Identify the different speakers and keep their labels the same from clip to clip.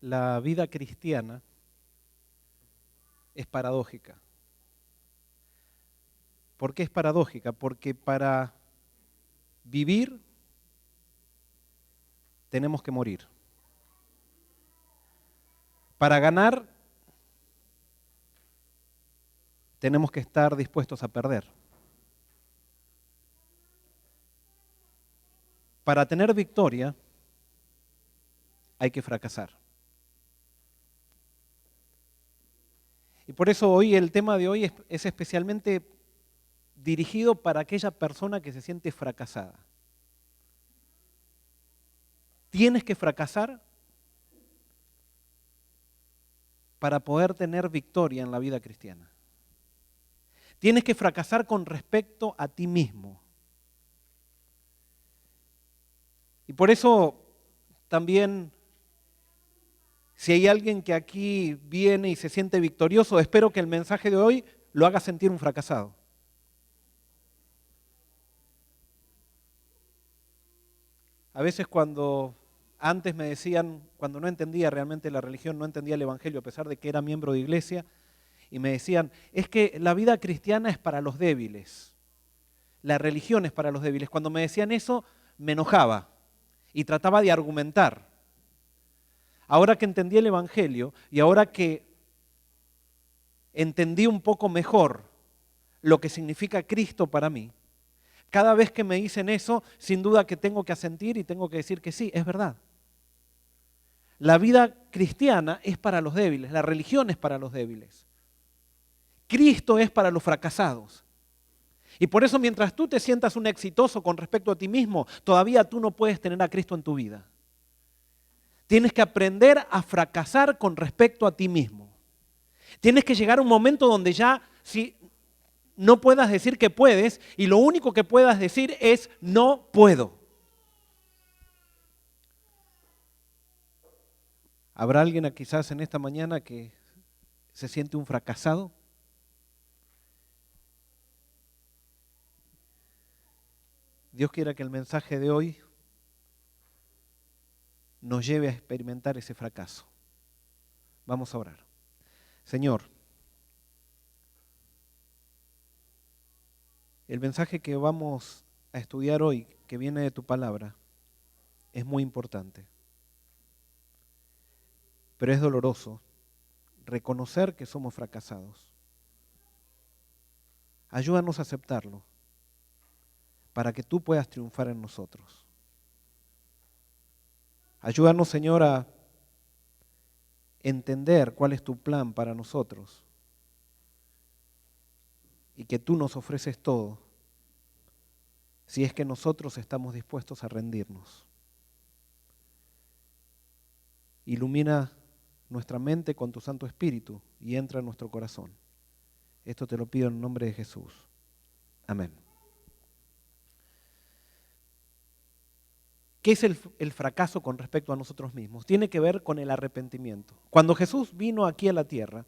Speaker 1: la vida cristiana es paradójica. ¿Por qué es paradójica? Porque para vivir tenemos que morir. Para ganar tenemos que estar dispuestos a perder. Para tener victoria hay que fracasar. Y por eso hoy el tema de hoy es especialmente dirigido para aquella persona que se siente fracasada. Tienes que fracasar para poder tener victoria en la vida cristiana. Tienes que fracasar con respecto a ti mismo. Y por eso también, si hay alguien que aquí viene y se siente victorioso, espero que el mensaje de hoy lo haga sentir un fracasado. A veces cuando antes me decían, cuando no entendía realmente la religión, no entendía el evangelio, a pesar de que era miembro de iglesia, y me decían, es que la vida cristiana es para los débiles, la religión es para los débiles. Cuando me decían eso, me enojaba y trataba de argumentar. Ahora que entendí el evangelio y ahora que entendí un poco mejor lo que significa Cristo para mí, cada vez que me dicen eso, sin duda que tengo que asentir y tengo que decir que sí, es verdad. La vida cristiana es para los débiles, la religión es para los débiles. Cristo es para los fracasados. Y por eso mientras tú te sientas un exitoso con respecto a ti mismo, todavía tú no puedes tener a Cristo en tu vida. Tienes que aprender a fracasar con respecto a ti mismo. Tienes que llegar a un momento donde ya si no puedas decir que puedes y lo único que puedas decir es no puedo. ¿Habrá alguien quizás en esta mañana que se siente un fracasado? Dios quiera que el mensaje de hoy nos lleve a experimentar ese fracaso. Vamos a orar. Señor, el mensaje que vamos a estudiar hoy, que viene de tu palabra, es muy importante. Pero es doloroso reconocer que somos fracasados. Ayúdanos a aceptarlo para que tú puedas triunfar en nosotros. Ayúdanos, Señor, a entender cuál es tu plan para nosotros y que tú nos ofreces todo si es que nosotros estamos dispuestos a rendirnos. Ilumina nuestra mente con tu Santo Espíritu y entra en nuestro corazón. Esto te lo pido en nombre de Jesús. Amén. ¿Qué es el fracaso con respecto a nosotros mismos? Tiene que ver con el arrepentimiento. Cuando Jesús vino aquí a la tierra,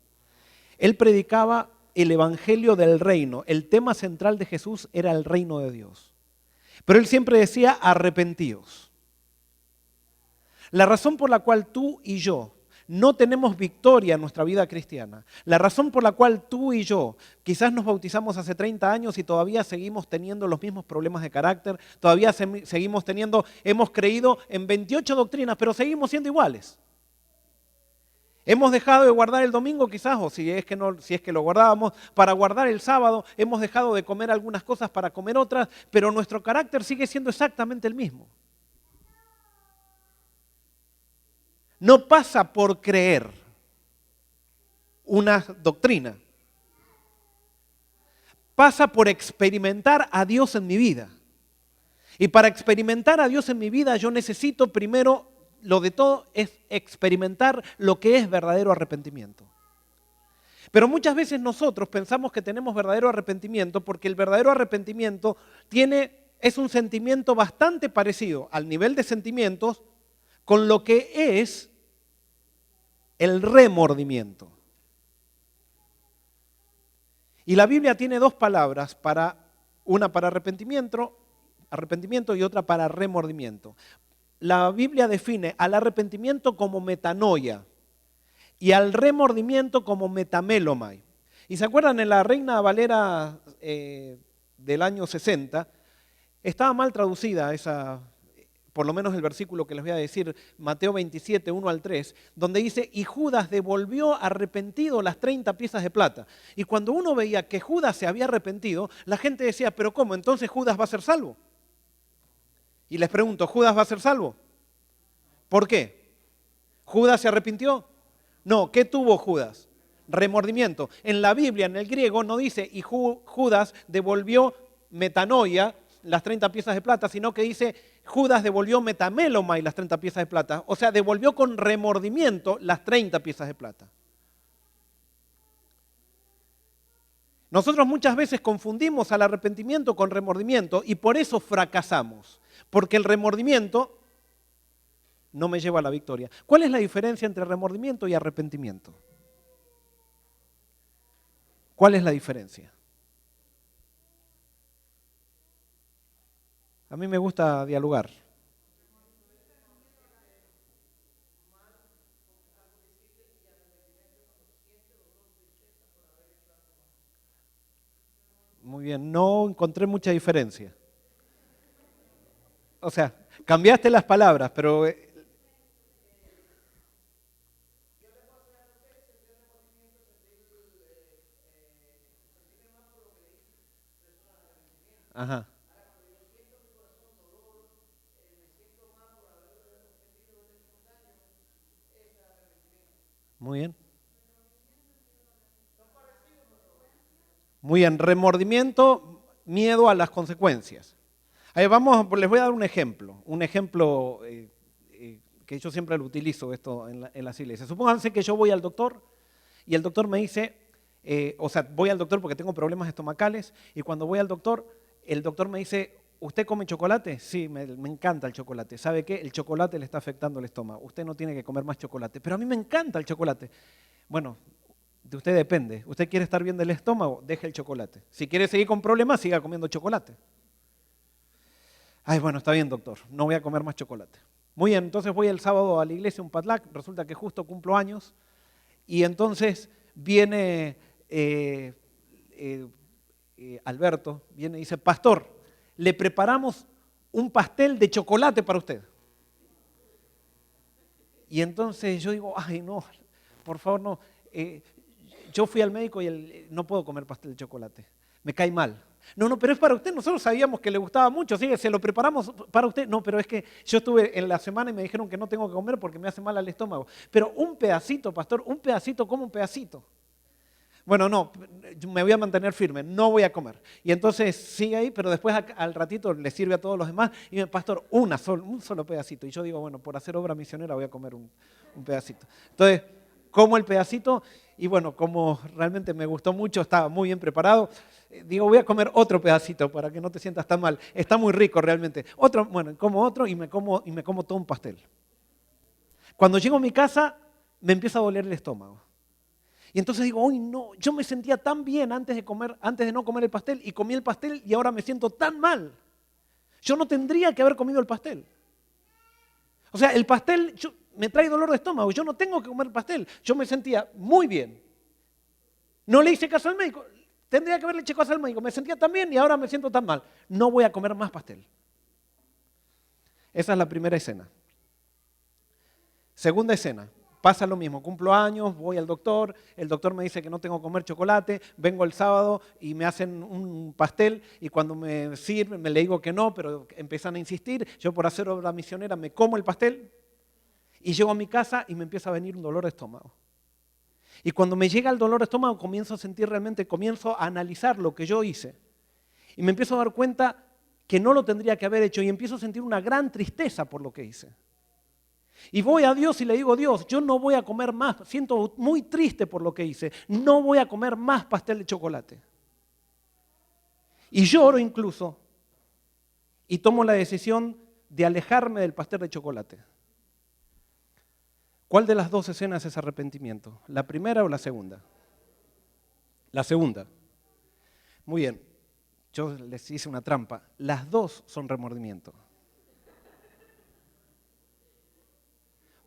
Speaker 1: Él predicaba el evangelio del reino. El tema central de Jesús era el reino de Dios. Pero Él siempre decía, arrepentíos. La razón por la cual tú y yo no tenemos victoria en nuestra vida cristiana, la razón por la cual tú y yo quizás nos bautizamos hace 30 años y todavía seguimos teniendo los mismos problemas de carácter, todavía seguimos teniendo, hemos creído en 28 doctrinas, pero seguimos siendo iguales. Hemos dejado de guardar el domingo quizás, o si es que lo guardábamos, para guardar el sábado, hemos dejado de comer algunas cosas para comer otras, pero nuestro carácter sigue siendo exactamente el mismo. No pasa por creer una doctrina. Pasa por experimentar a Dios en mi vida. Y para experimentar a Dios en mi vida yo necesito primero, lo de todo, es experimentar lo que es verdadero arrepentimiento. Pero muchas veces nosotros pensamos que tenemos verdadero arrepentimiento porque el verdadero arrepentimiento es un sentimiento bastante parecido al nivel de sentimientos con lo que es el remordimiento. Y la Biblia tiene dos palabras, una para arrepentimiento y otra para remordimiento. la Biblia define al arrepentimiento como metanoia y al remordimiento como metamelomai. ¿Y se acuerdan en la Reina Valera del año 60? Estaba mal traducida esa, por lo menos el versículo que les voy a decir, Mateo 27, 1 al 3, donde dice, y Judas devolvió arrepentido las 30 piezas de plata. Y cuando uno veía que Judas se había arrepentido, la gente decía, pero ¿cómo? ¿Entonces Judas va a ser salvo? Y les pregunto, ¿Judas va a ser salvo? ¿Por qué? ¿Judas se arrepintió? No, ¿qué tuvo Judas? Remordimiento. En la Biblia, en el griego, no dice, y Judas devolvió metanoia, las 30 piezas de plata, sino que dice, Judas devolvió metamelomai, las 30 piezas de plata. O sea, devolvió con remordimiento las 30 piezas de plata. Nosotros muchas veces confundimos al arrepentimiento con remordimiento y por eso fracasamos. Porque el remordimiento no me lleva a la victoria. ¿Cuál es la diferencia entre remordimiento y arrepentimiento? ¿Cuál es la diferencia? A mí me gusta dialogar. Muy bien, no encontré mucha diferencia. O sea, cambiaste las palabras, pero... Ajá. Muy bien. Muy bien, remordimiento, miedo a las consecuencias. Ahí vamos, les voy a dar un ejemplo que yo siempre lo utilizo esto en las iglesias. Supónganse que yo voy al doctor y el doctor me dice, voy al doctor porque tengo problemas estomacales y cuando voy al doctor, el doctor me dice, ¿usted come chocolate? Sí, me encanta el chocolate. ¿Sabe qué? El chocolate le está afectando el estómago. Usted no tiene que comer más chocolate. Pero a mí me encanta el chocolate. Bueno, de usted depende. ¿Usted quiere estar bien del estómago? Deje el chocolate. Si quiere seguir con problemas, siga comiendo chocolate. Ay, bueno, está bien, doctor. No voy a comer más chocolate. Muy bien, entonces voy el sábado a la iglesia, un potluck. Resulta que justo cumplo años. Y entonces viene Alberto, viene y dice, pastor, le preparamos un pastel de chocolate para usted. Y entonces yo digo, ay no, por favor no. Yo fui al médico y no puedo comer pastel de chocolate, me cae mal. No, no, pero es para usted, nosotros sabíamos que le gustaba mucho, así que se lo preparamos para usted. No, pero es que yo estuve en la semana y me dijeron que no tengo que comer porque me hace mal al estómago. Pero un pedacito, pastor, un pedacito, como un pedacito. Bueno, no, me voy a mantener firme, no voy a comer. Y entonces sigue ahí, pero después al ratito le sirve a todos los demás y me pastor, un solo pedacito. Y yo digo, bueno, por hacer obra misionera voy a comer un pedacito. Entonces, como el pedacito y bueno, como realmente me gustó mucho, estaba muy bien preparado, digo, voy a comer otro pedacito para que no te sientas tan mal. Está muy rico realmente. Otro, bueno, como otro y me como todo un pastel. Cuando llego a mi casa, me empieza a doler el estómago. Y entonces digo, uy, no, yo me sentía tan bien antes de no comer el pastel y comí el pastel y ahora me siento tan mal. Yo no tendría que haber comido el pastel. O sea, el pastel me trae dolor de estómago, yo no tengo que comer pastel. Yo me sentía muy bien. No le hice caso al médico, tendría que haberle hecho caso al médico. Me sentía tan bien y ahora me siento tan mal. No voy a comer más pastel. Esa es la primera escena. Segunda escena. Pasa lo mismo, cumplo años, voy al doctor, el doctor me dice que no tengo que comer chocolate, vengo el sábado y me hacen un pastel y cuando me sirven me le digo que no, pero empiezan a insistir, yo por hacer obra misionera me como el pastel y llego a mi casa y me empieza a venir un dolor de estómago. Y cuando me llega el dolor de estómago comienzo a analizar lo que yo hice y me empiezo a dar cuenta que no lo tendría que haber hecho y empiezo a sentir una gran tristeza por lo que hice. Y voy a Dios y le digo, Dios, yo no voy a comer más, siento muy triste por lo que hice, no voy a comer más pastel de chocolate. Y lloro incluso y tomo la decisión de alejarme del pastel de chocolate. ¿Cuál de las dos escenas es arrepentimiento? ¿La primera o la segunda? La segunda. Muy bien, yo les hice una trampa, las dos son remordimiento.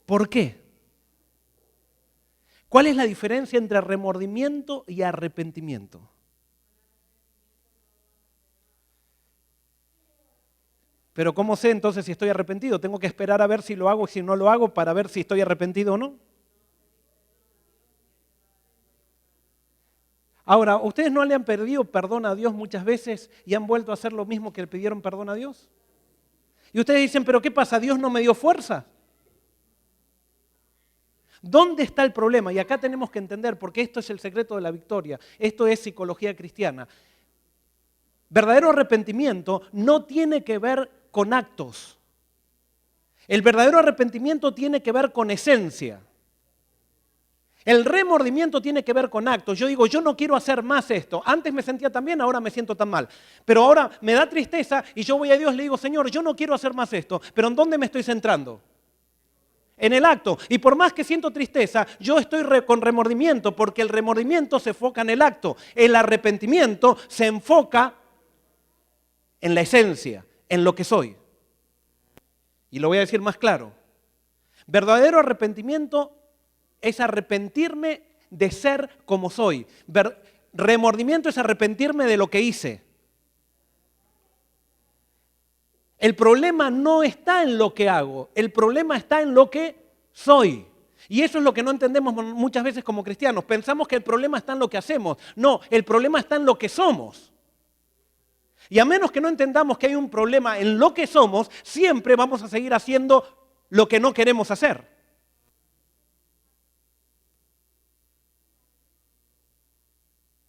Speaker 1: ¿Por qué? ¿Cuál es la diferencia entre remordimiento y arrepentimiento? Pero ¿cómo sé entonces si estoy arrepentido? Tengo que esperar a ver si lo hago y si no lo hago para ver si estoy arrepentido o no. Ahora, ¿ustedes no le han pedido perdón a Dios muchas veces y han vuelto a hacer lo mismo que le pidieron perdón a Dios? Y ustedes dicen, ¿pero qué pasa? ¿Dios no me dio fuerza? ¿Dónde está el problema? Y acá tenemos que entender, porque esto es el secreto de la victoria. Esto es psicología cristiana. Verdadero arrepentimiento no tiene que ver con actos. El verdadero arrepentimiento tiene que ver con esencia. El remordimiento tiene que ver con actos. Yo digo, yo no quiero hacer más esto. Antes me sentía tan bien, ahora me siento tan mal. Pero ahora me da tristeza y yo voy a Dios y le digo, Señor, yo no quiero hacer más esto. ¿Pero en dónde me estoy centrando? En el acto. Y por más que siento tristeza, yo estoy con remordimiento porque el remordimiento se enfoca en el acto. El arrepentimiento se enfoca en la esencia, en lo que soy. Y lo voy a decir más claro. Verdadero arrepentimiento es arrepentirme de ser como soy. Remordimiento es arrepentirme de lo que hice. El problema no está en lo que hago, el problema está en lo que soy. Y eso es lo que no entendemos muchas veces como cristianos. Pensamos que el problema está en lo que hacemos. No, el problema está en lo que somos. Y a menos que no entendamos que hay un problema en lo que somos, siempre vamos a seguir haciendo lo que no queremos hacer.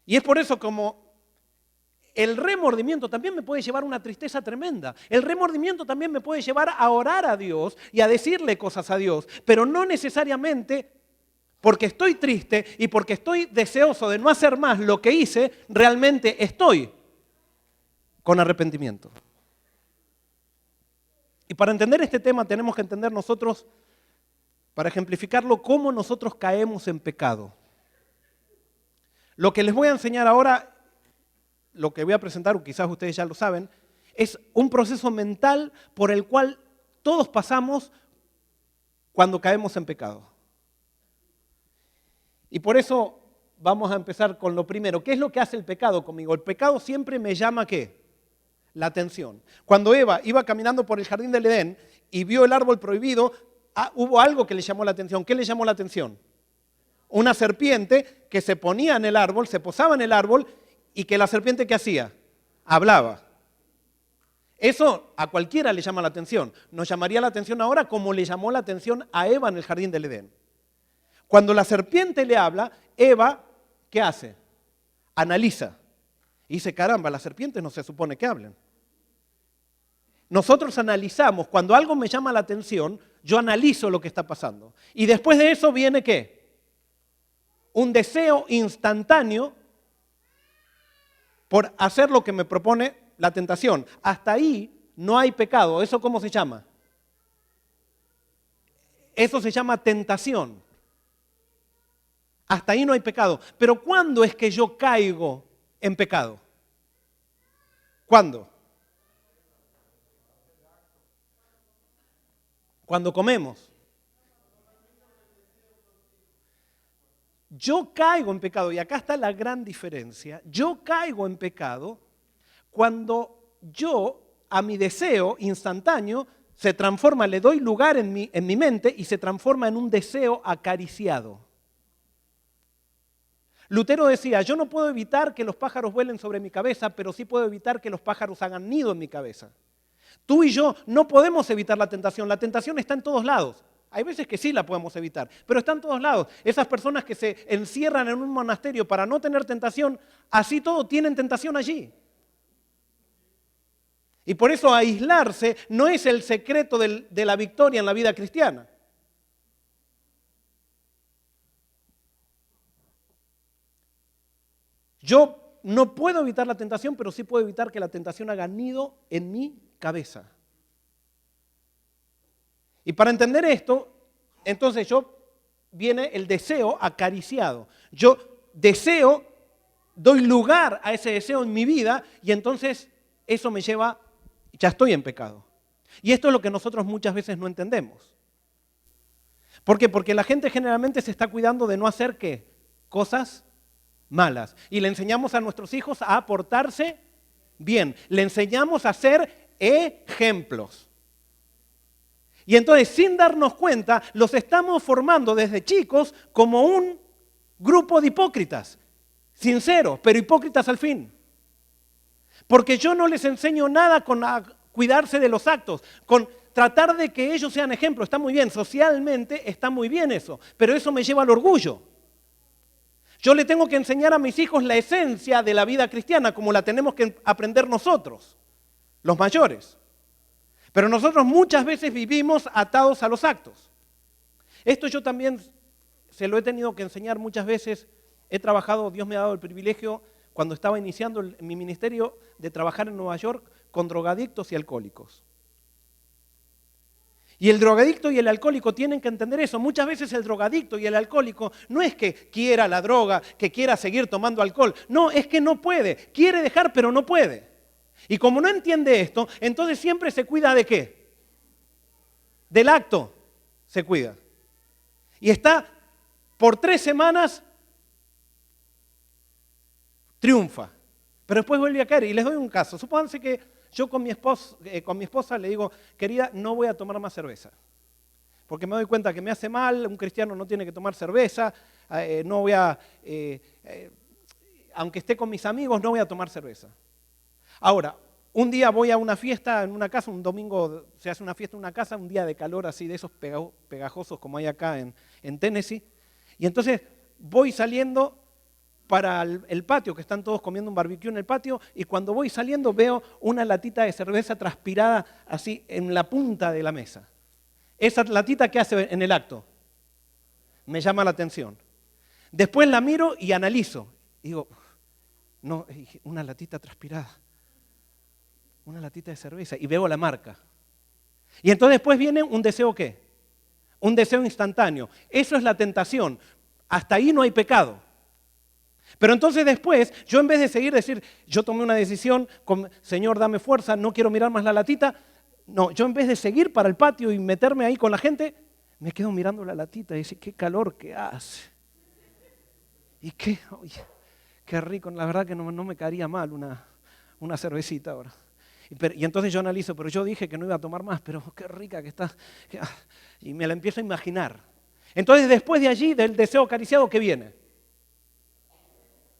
Speaker 1: Y es por eso como el remordimiento también me puede llevar a una tristeza tremenda. El remordimiento también me puede llevar a orar a Dios y a decirle cosas a Dios, pero no necesariamente porque estoy triste y porque estoy deseoso de no hacer más lo que hice, realmente estoy con arrepentimiento. Y para entender este tema tenemos que entender nosotros, para ejemplificarlo, cómo nosotros caemos en pecado. Lo que les voy a enseñar ahora, lo que voy a presentar, o quizás ustedes ya lo saben, es un proceso mental por el cual todos pasamos cuando caemos en pecado. Y por eso vamos a empezar con lo primero. ¿Qué es lo que hace el pecado conmigo? El pecado siempre me llama ¿qué? La atención. Cuando Eva iba caminando por el jardín del Edén y vio el árbol prohibido, hubo algo que le llamó la atención. ¿Qué le llamó la atención? Una serpiente que se ponía en el árbol, se posaba en el árbol y que la serpiente ¿qué hacía? Hablaba. Eso a cualquiera le llama la atención. Nos llamaría la atención ahora como le llamó la atención a Eva en el jardín del Edén. Cuando la serpiente le habla, Eva, ¿qué hace? Analiza. Y dice, caramba, las serpientes no se supone que hablen. Nosotros analizamos, cuando algo me llama la atención, yo analizo lo que está pasando. Y después de eso viene ¿qué? Un deseo instantáneo por hacer lo que me propone la tentación. Hasta ahí no hay pecado. ¿Eso cómo se llama? Eso se llama tentación. Hasta ahí no hay pecado. Pero ¿cuándo es que yo caigo en pecado? ¿Cuándo? Cuando comemos. Yo caigo en pecado, y acá está la gran diferencia. Yo caigo en pecado cuando yo, a mi deseo instantáneo, se transforma, le doy lugar en mi mente y se transforma en un deseo acariciado. Lutero decía, yo no puedo evitar que los pájaros vuelen sobre mi cabeza, pero sí puedo evitar que los pájaros hagan nido en mi cabeza. Tú y yo no podemos evitar la tentación está en todos lados. Hay veces que sí la podemos evitar, pero está en todos lados. Esas personas que se encierran en un monasterio para no tener tentación, así todo tienen tentación allí. Y por eso aislarse no es el secreto de la victoria en la vida cristiana. Yo no puedo evitar la tentación, pero sí puedo evitar que la tentación haga nido en mi cabeza. Y para entender esto, entonces viene el deseo acariciado. Yo deseo, doy lugar a ese deseo en mi vida y entonces eso me lleva, ya estoy en pecado. Y esto es lo que nosotros muchas veces no entendemos. ¿Por qué? Porque la gente generalmente se está cuidando de no hacer ¿qué? Cosas malas. Y le enseñamos a nuestros hijos a portarse bien. Le enseñamos a ser ejemplos. Y entonces, sin darnos cuenta, los estamos formando desde chicos como un grupo de hipócritas. Sinceros, pero hipócritas al fin. Porque yo no les enseño nada con cuidarse de los actos, con tratar de que ellos sean ejemplos. Está muy bien, socialmente está muy bien eso, pero eso me lleva al orgullo. Yo le tengo que enseñar a mis hijos la esencia de la vida cristiana, como la tenemos que aprender nosotros, los mayores. Pero nosotros muchas veces vivimos atados a los actos. Esto yo también se lo he tenido que enseñar muchas veces. He trabajado, Dios me ha dado el privilegio, cuando estaba iniciando mi ministerio, de trabajar en Nueva York con drogadictos y alcohólicos. Y el drogadicto y el alcohólico tienen que entender eso. Muchas veces el drogadicto y el alcohólico no es que quiera la droga, que quiera seguir tomando alcohol. No, es que no puede. Quiere dejar, pero no puede. Y como no entiende esto, entonces siempre se cuida ¿de qué? Del acto se cuida. Y está por 3 semanas, triunfa. Pero después vuelve a caer. Y les doy un caso. Supónganse que yo con mi esposa le digo, querida, no voy a tomar más cerveza. Porque me doy cuenta que me hace mal, un cristiano no tiene que tomar cerveza, no voy a, aunque esté con mis amigos, no voy a tomar cerveza. Ahora, un día voy a una fiesta en una casa, un domingo se hace una fiesta en una casa, un día de calor así de esos pegajosos como hay acá en Tennessee, y entonces voy saliendo para el patio, que están todos comiendo un barbecue en el patio, y cuando voy saliendo veo una latita de cerveza transpirada así en la punta de la mesa. Esa latita, ¿qué hace en el acto? Me llama la atención. Después la miro y analizo. Digo, no, una latita transpirada. Una latita de cerveza. Y veo la marca. Y entonces después viene un deseo ¿qué? Un deseo instantáneo. Eso es la tentación. Hasta ahí no hay pecado. Pero entonces después, yo en vez de seguir decir, yo tomé una decisión, Señor, dame fuerza, no quiero mirar más la latita. No, yo en vez de seguir para el patio y meterme ahí con la gente, me quedo mirando la latita y decir, qué calor que hace. Y qué rico, la verdad que no me caería mal una cervecita ahora. Y entonces yo analizo, pero yo dije que no iba a tomar más, pero qué rica que está. Y me la empiezo a imaginar. Entonces después de allí, del deseo acariciado, ¿qué viene?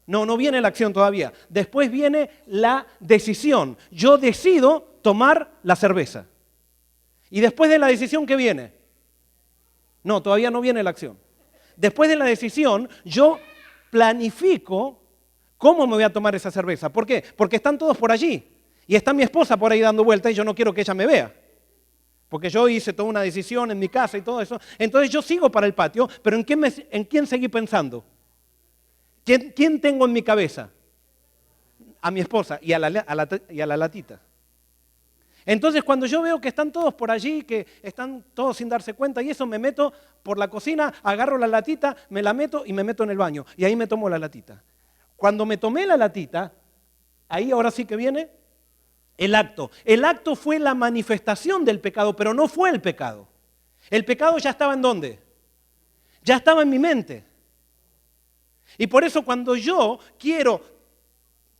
Speaker 1: No viene la acción todavía. Después viene la decisión. Yo decido tomar la cerveza. ¿Y después de la decisión qué viene? No, todavía no viene la acción. Después de la decisión, yo planifico cómo me voy a tomar esa cerveza. ¿Por qué? Porque están todos por allí. Y está mi esposa por ahí dando vueltas y yo no quiero que ella me vea. Porque yo hice toda una decisión en mi casa y todo eso. Entonces yo sigo para el patio, pero ¿en quién seguí pensando? ¿Quién tengo en mi cabeza? A mi esposa y a la latita. Entonces cuando yo veo que están todos por allí, que están todos sin darse cuenta y eso, me meto por la cocina, agarro la latita, me la meto y me meto en el baño. Y ahí me tomo la latita. Cuando me tomé la latita, ahí ahora sí que viene el acto. El acto fue la manifestación del pecado, pero no fue el pecado. El pecado ya estaba ¿en dónde? Ya estaba en mi mente. Y por eso cuando yo quiero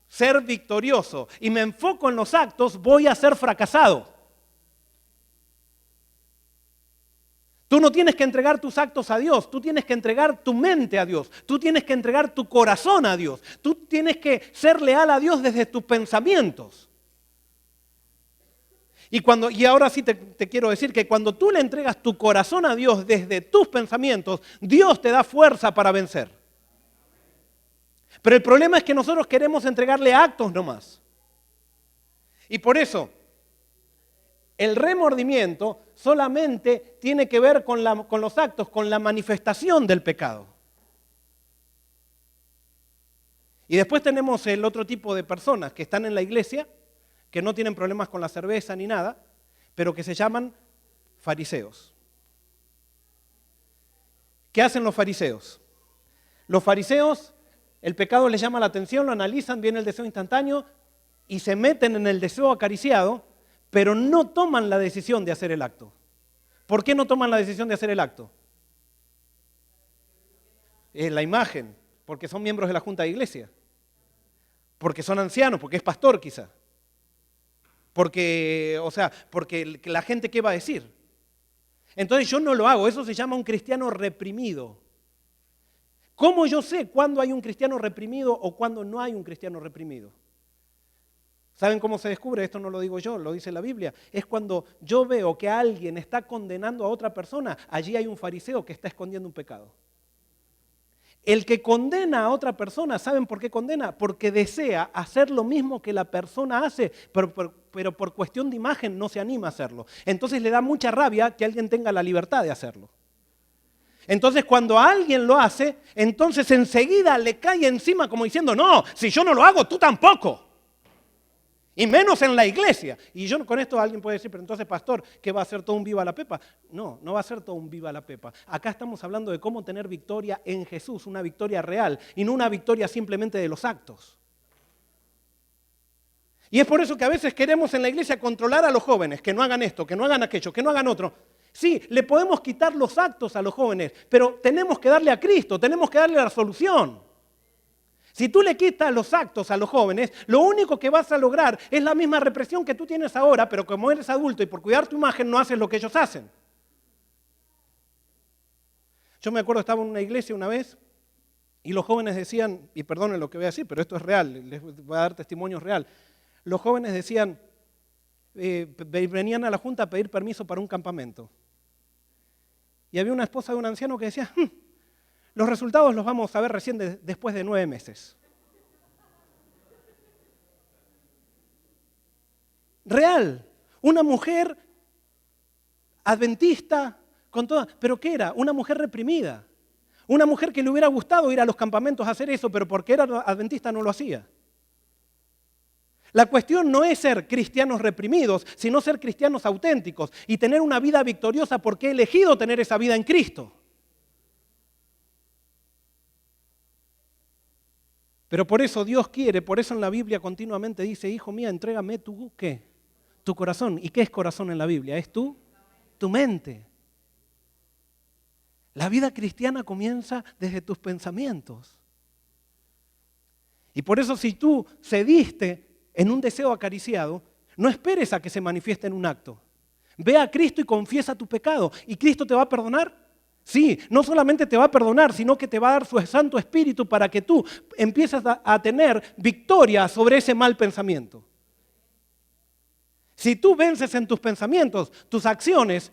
Speaker 1: ser victorioso y me enfoco en los actos, voy a ser fracasado. Tú no tienes que entregar tus actos a Dios, tú tienes que entregar tu mente a Dios, tú tienes que entregar tu corazón a Dios, tú tienes que ser leal a Dios desde tus pensamientos. Y ahora sí te quiero decir que cuando tú le entregas tu corazón a Dios desde tus pensamientos, Dios te da fuerza para vencer. Pero el problema es que nosotros queremos entregarle actos nomás. Y por eso, el remordimiento solamente tiene que ver con los actos, con la manifestación del pecado. Y después tenemos el otro tipo de personas que están en la iglesia, que no tienen problemas con la cerveza ni nada, pero que se llaman fariseos. ¿Qué hacen los fariseos? Los fariseos, el pecado les llama la atención, lo analizan, viene el deseo instantáneo y se meten en el deseo acariciado, pero no toman la decisión de hacer el acto. ¿Por qué no toman la decisión de hacer el acto? la imagen, porque son miembros de la Junta de Iglesia, porque son ancianos, porque es pastor quizá, porque la gente ¿qué va a decir? Entonces yo no lo hago, eso se llama un cristiano reprimido. ¿Cómo yo sé cuándo hay un cristiano reprimido o cuándo no hay un cristiano reprimido? ¿Saben cómo se descubre? Esto no lo digo yo, lo dice la Biblia. Es cuando yo veo que alguien está condenando a otra persona, allí hay un fariseo que está escondiendo un pecado. El que condena a otra persona, ¿saben por qué condena? Porque desea hacer lo mismo que la persona hace, pero por cuestión de imagen no se anima a hacerlo. Entonces le da mucha rabia que alguien tenga la libertad de hacerlo. Entonces cuando alguien lo hace, entonces enseguida le cae encima como diciendo, no, si yo no lo hago, tú tampoco. Y menos en la iglesia. Y yo con esto alguien puede decir, pero entonces pastor, ¿qué va a ser todo un viva la pepa? No, no va a ser todo un viva la pepa. Acá estamos hablando de cómo tener victoria en Jesús, una victoria real y no una victoria simplemente de los actos. Y es por eso que a veces queremos en la iglesia controlar a los jóvenes, que no hagan esto, que no hagan aquello, que no hagan otro. Sí, le podemos quitar los actos a los jóvenes, pero tenemos que darle a Cristo, tenemos que darle la solución. Si tú le quitas los actos a los jóvenes, lo único que vas a lograr es la misma represión que tú tienes ahora, pero como eres adulto y por cuidar tu imagen no haces lo que ellos hacen. Yo me acuerdo, estaba en una iglesia una vez y los jóvenes decían, y perdonen lo que voy a decir, pero esto es real, les voy a dar testimonio real. Los jóvenes decían, venían a la junta a pedir permiso para un campamento. Y había una esposa de un anciano que decía, los resultados los vamos a ver recién después de 9 meses. Real, una mujer adventista, con toda, ¿pero qué era? Una mujer reprimida. Una mujer que le hubiera gustado ir a los campamentos a hacer eso, pero porque era adventista no lo hacía. La cuestión no es ser cristianos reprimidos, sino ser cristianos auténticos y tener una vida victoriosa porque he elegido tener esa vida en Cristo. Pero por eso Dios quiere, por eso en la Biblia continuamente dice, hijo mío, entrégame tu, ¿qué? Tu corazón. ¿Y qué es corazón en la Biblia? Es tu mente. La vida cristiana comienza desde tus pensamientos. Y por eso si tú cediste en un deseo acariciado, no esperes a que se manifieste en un acto. Ve a Cristo y confiesa tu pecado. ¿Y Cristo te va a perdonar? Sí, no solamente te va a perdonar, sino que te va a dar su Santo Espíritu para que tú empieces a tener victoria sobre ese mal pensamiento. Si tú vences en tus pensamientos, tus acciones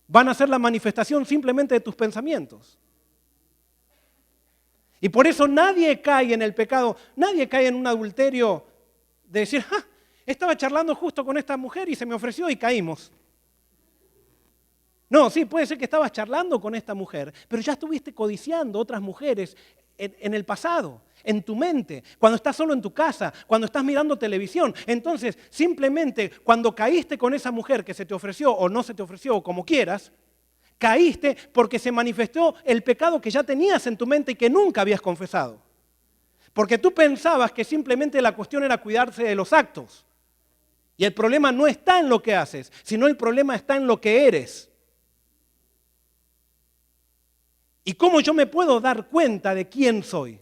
Speaker 1: van a ser la manifestación simplemente de tus pensamientos. Y por eso nadie cae en el pecado, nadie cae en un adulterio de decir, estaba charlando justo con esta mujer y se me ofreció y caímos. No, sí, puede ser que estabas charlando con esta mujer, pero ya estuviste codiciando otras mujeres en el pasado, en tu mente, cuando estás solo en tu casa, cuando estás mirando televisión. Entonces, simplemente cuando caíste con esa mujer que se te ofreció o no se te ofreció, o como quieras, caíste porque se manifestó el pecado que ya tenías en tu mente y que nunca habías confesado. Porque tú pensabas que simplemente la cuestión era cuidarse de los actos. Y el problema no está en lo que haces, sino el problema está en lo que eres. ¿Y cómo yo me puedo dar cuenta de quién soy?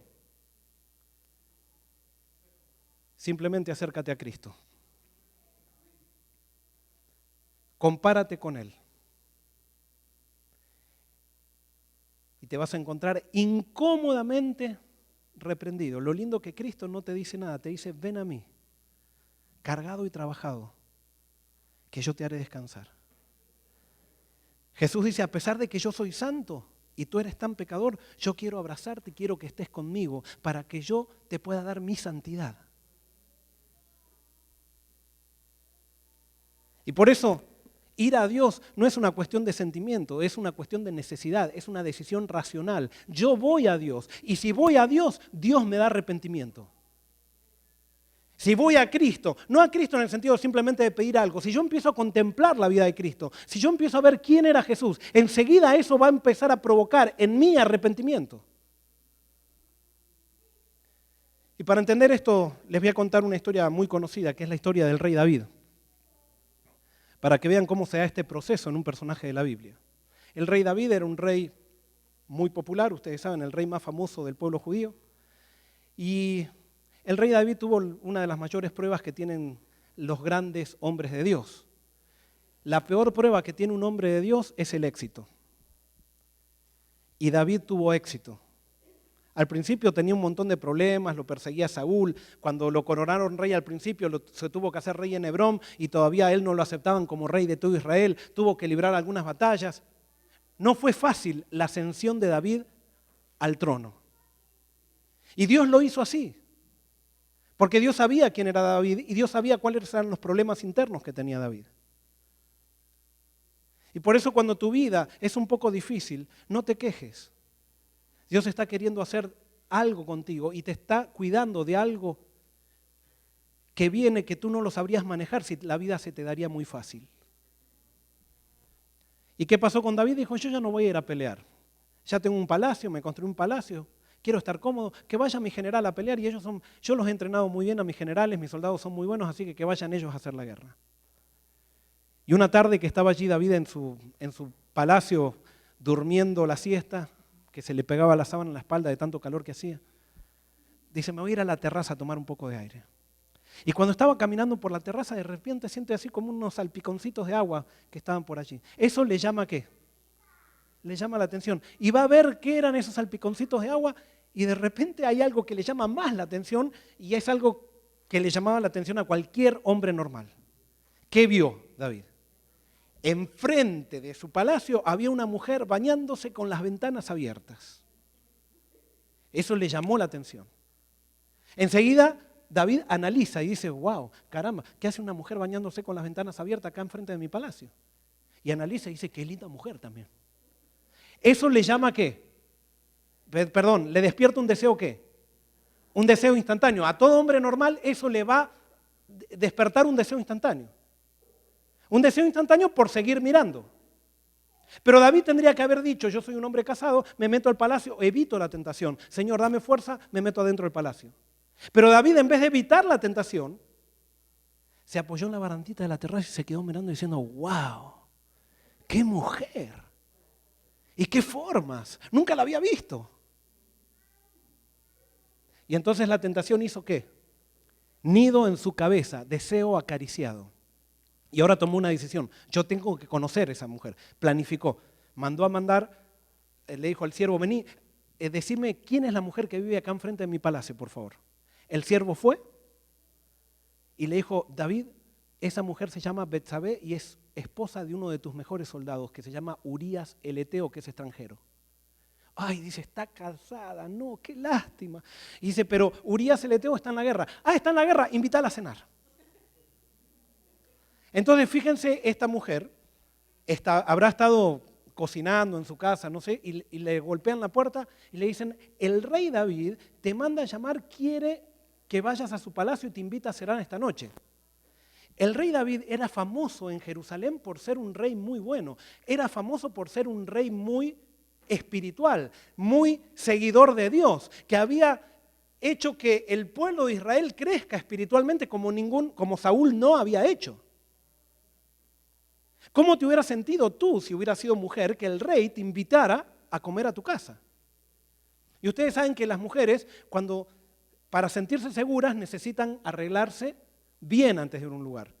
Speaker 1: Simplemente acércate a Cristo. Compárate con Él. Y te vas a encontrar incómodamente reprendido. Lo lindo que Cristo no te dice nada, te dice, ven a mí, cargado y trabajado, que yo te haré descansar. Jesús dice, a pesar de que yo soy santo, y tú eres tan pecador, yo quiero abrazarte y quiero que estés conmigo para que yo te pueda dar mi santidad. Y por eso, ir a Dios no es una cuestión de sentimiento, es una cuestión de necesidad, es una decisión racional. Yo voy a Dios y si voy a Dios, Dios me da arrepentimiento. Si voy a Cristo, no a Cristo en el sentido simplemente de pedir algo, si yo empiezo a contemplar la vida de Cristo, si yo empiezo a ver quién era Jesús, enseguida eso va a empezar a provocar en mí arrepentimiento. Y para entender esto, les voy a contar una historia muy conocida, que es la historia del rey David, para que vean cómo se da este proceso en un personaje de la Biblia. El rey David era un rey muy popular, ustedes saben, el rey más famoso del pueblo judío. Y el rey David tuvo una de las mayores pruebas que tienen los grandes hombres de Dios. La peor prueba que tiene un hombre de Dios es el éxito. Y David tuvo éxito. Al principio tenía un montón de problemas, lo perseguía Saúl. Cuando lo coronaron rey al principio, se tuvo que hacer rey en Hebrón y todavía él no lo aceptaban como rey de todo Israel. Tuvo que librar algunas batallas. No fue fácil la ascensión de David al trono. Y Dios lo hizo así. Porque Dios sabía quién era David y Dios sabía cuáles eran los problemas internos que tenía David. Y por eso cuando tu vida es un poco difícil, no te quejes. Dios está queriendo hacer algo contigo y te está cuidando de algo que viene que tú no lo sabrías manejar si la vida se te daría muy fácil. ¿Y qué pasó con David? Dijo, yo ya no voy a ir a pelear. Ya tengo un palacio, me construí un palacio, quiero estar cómodo, que vaya mi general a pelear y yo los he entrenado muy bien a mis generales, mis soldados son muy buenos, así que vayan ellos a hacer la guerra. Y una tarde que estaba allí David en su palacio durmiendo la siesta, que se le pegaba la sábana en la espalda de tanto calor que hacía, dice, me voy a ir a la terraza a tomar un poco de aire. Y cuando estaba caminando por la terraza, de repente siente así como unos salpiconcitos de agua que estaban por allí. ¿Eso le llama qué? Le llama la atención. Y va a ver qué eran esos salpiconcitos de agua y de repente hay algo que le llama más la atención y es algo que le llamaba la atención a cualquier hombre normal. ¿Qué vio David? Enfrente de su palacio había una mujer bañándose con las ventanas abiertas. Eso le llamó la atención. Enseguida David analiza y dice, wow, caramba, ¿qué hace una mujer bañándose con las ventanas abiertas acá enfrente de mi palacio? Y analiza y dice, qué linda mujer también. ¿Eso le llama qué? Perdón, ¿le despierta un deseo qué? Un deseo instantáneo. A todo hombre normal eso le va a despertar un deseo instantáneo. Un deseo instantáneo por seguir mirando. Pero David tendría que haber dicho, yo soy un hombre casado, me meto al palacio, evito la tentación. Señor, dame fuerza, me meto adentro del palacio. Pero David, en vez de evitar la tentación, se apoyó en la barandita de la terraza y se quedó mirando diciendo, wow, qué mujer. ¿Y qué formas? Nunca la había visto. Y entonces la tentación hizo ¿qué? Nido en su cabeza, deseo acariciado. Y ahora tomó una decisión. Yo tengo que conocer a esa mujer. Planificó. Mandó a mandar, le dijo al siervo, vení, decime quién es la mujer que vive acá enfrente de mi palacio, por favor. El siervo fue y le dijo, David, esa mujer se llama Betsabé y es esposa de uno de tus mejores soldados, que se llama Urías el Eteo, que es extranjero. Ay, dice, está casada, no, qué lástima. Y dice, pero Urías el Eteo está en la guerra. Ah, está en la guerra, invítala a cenar. Entonces, fíjense, esta mujer habrá estado cocinando en su casa, no sé, y le golpean la puerta y le dicen, el rey David te manda a llamar, quiere que vayas a su palacio y te invita a cenar esta noche. El rey David era famoso en Jerusalén por ser un rey muy bueno, era famoso por ser un rey muy espiritual, muy seguidor de Dios, que había hecho que el pueblo de Israel crezca espiritualmente como Saúl no había hecho. ¿Cómo te hubieras sentido tú si hubieras sido mujer que el rey te invitara a comer a tu casa? Y ustedes saben que las mujeres, para sentirse seguras, necesitan arreglarse bien antes de ir a un lugar.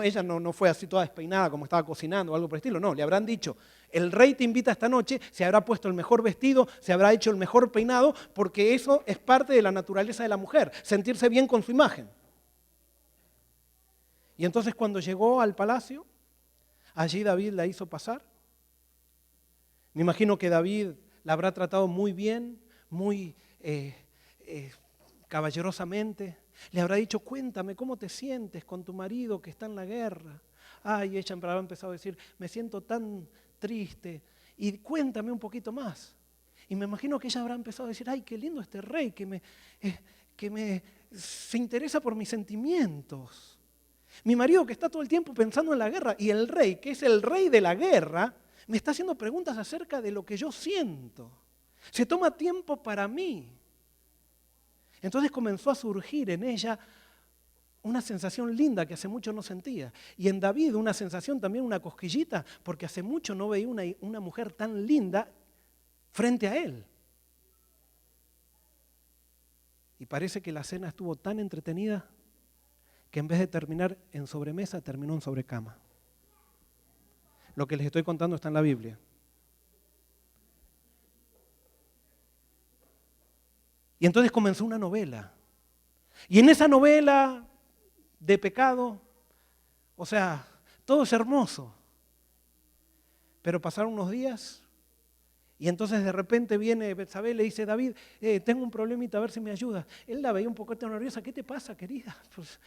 Speaker 1: Ella no fue así toda despeinada como estaba cocinando o algo por el estilo, no, le habrán dicho, el rey te invita esta noche, se habrá puesto el mejor vestido, se habrá hecho el mejor peinado, porque eso es parte de la naturaleza de la mujer, sentirse bien con su imagen. Y entonces cuando llegó al palacio, allí David la hizo pasar. Me imagino que David la habrá tratado muy bien, muy caballerosamente. Le habrá dicho, cuéntame, ¿cómo te sientes con tu marido que está en la guerra? Ay, ella habrá empezado a decir, me siento tan triste. Y cuéntame un poquito más. Y me imagino que ella habrá empezado a decir, ay, qué lindo este rey que se interesa por mis sentimientos. Mi marido que está todo el tiempo pensando en la guerra y el rey, que es el rey de la guerra, me está haciendo preguntas acerca de lo que yo siento. Se toma tiempo para mí. Entonces comenzó a surgir en ella una sensación linda que hace mucho no sentía. Y en David una sensación también, una cosquillita, porque hace mucho no veía una mujer tan linda frente a él. Y parece que la cena estuvo tan entretenida que en vez de terminar en sobremesa, terminó en sobrecama. Lo que les estoy contando está en la Biblia. Y entonces comenzó una novela. Y en esa novela de pecado, o sea, todo es hermoso. Pero pasaron unos días y entonces de repente viene Betsabé y le dice, David, tengo un problemita, a ver si me ayudas. Él la veía un poquito nerviosa. ¿Qué te pasa, querida? Pues,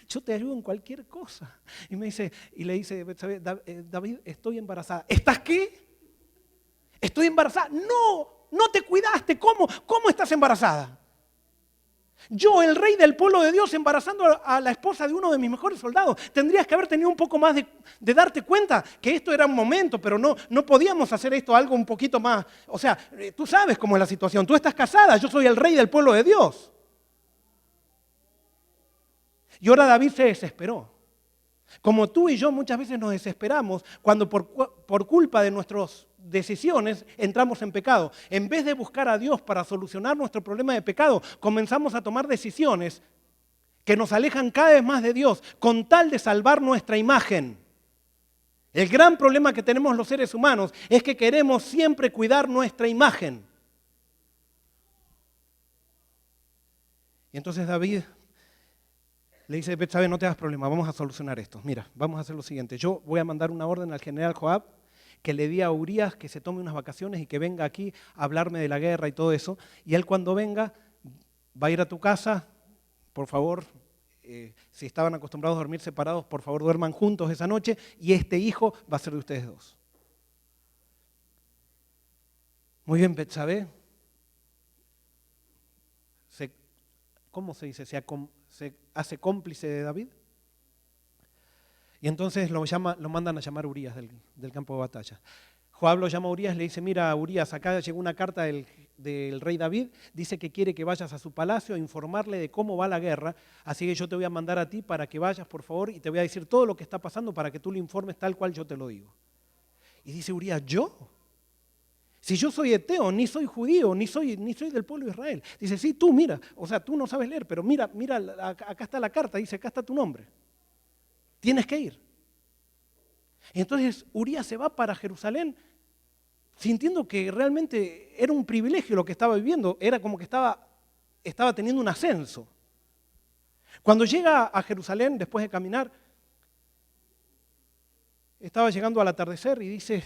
Speaker 1: yo te ayudo en cualquier cosa. Y le dice Betsabé, David, estoy embarazada. ¿Estás qué? Estoy embarazada. No te cuidaste. ¿Cómo estás embarazada? Yo, el rey del pueblo de Dios, embarazando a la esposa de uno de mis mejores soldados. Tendrías que haber tenido un poco más de darte cuenta que esto era un momento, pero no podíamos hacer esto algo un poquito más. O sea, tú sabes cómo es la situación. Tú estás casada, yo soy el rey del pueblo de Dios. Y ahora David se desesperó. Como tú y yo muchas veces nos desesperamos cuando por culpa de nuestras decisiones entramos en pecado. En vez de buscar a Dios para solucionar nuestro problema de pecado, comenzamos a tomar decisiones que nos alejan cada vez más de Dios con tal de salvar nuestra imagen. El gran problema que tenemos los seres humanos es que queremos siempre cuidar nuestra imagen. Y entonces David le dice, Betsabé, no te hagas problema, vamos a solucionar esto. Mira, vamos a hacer lo siguiente. Yo voy a mandar una orden al general Joab que le di a Urías que se tome unas vacaciones y que venga aquí a hablarme de la guerra y todo eso. Y él cuando venga va a ir a tu casa, por favor, si estaban acostumbrados a dormir separados, por favor duerman juntos esa noche y este hijo va a ser de ustedes dos. Muy bien, Betsabé. ¿Cómo se dice? Se hace cómplice de David. Y entonces lo mandan a llamar a Urías del campo de batalla. Joab lo llama a Urías y le dice, mira, Urías, acá llegó una carta del rey David, dice que quiere que vayas a su palacio a informarle de cómo va la guerra, así que yo te voy a mandar a ti para que vayas, por favor, y te voy a decir todo lo que está pasando para que tú le informes tal cual yo te lo digo. Y dice Urías, ¿yo? Si yo soy eteo, ni soy judío, ni soy del pueblo de Israel. Dice, sí, tú mira, o sea, tú no sabes leer, pero mira, acá está la carta, dice, acá está tu nombre. Tienes que ir. Y entonces Urías se va para Jerusalén sintiendo que realmente era un privilegio lo que estaba viviendo, era como que estaba teniendo un ascenso. Cuando llega a Jerusalén, después de caminar, estaba llegando al atardecer y dice,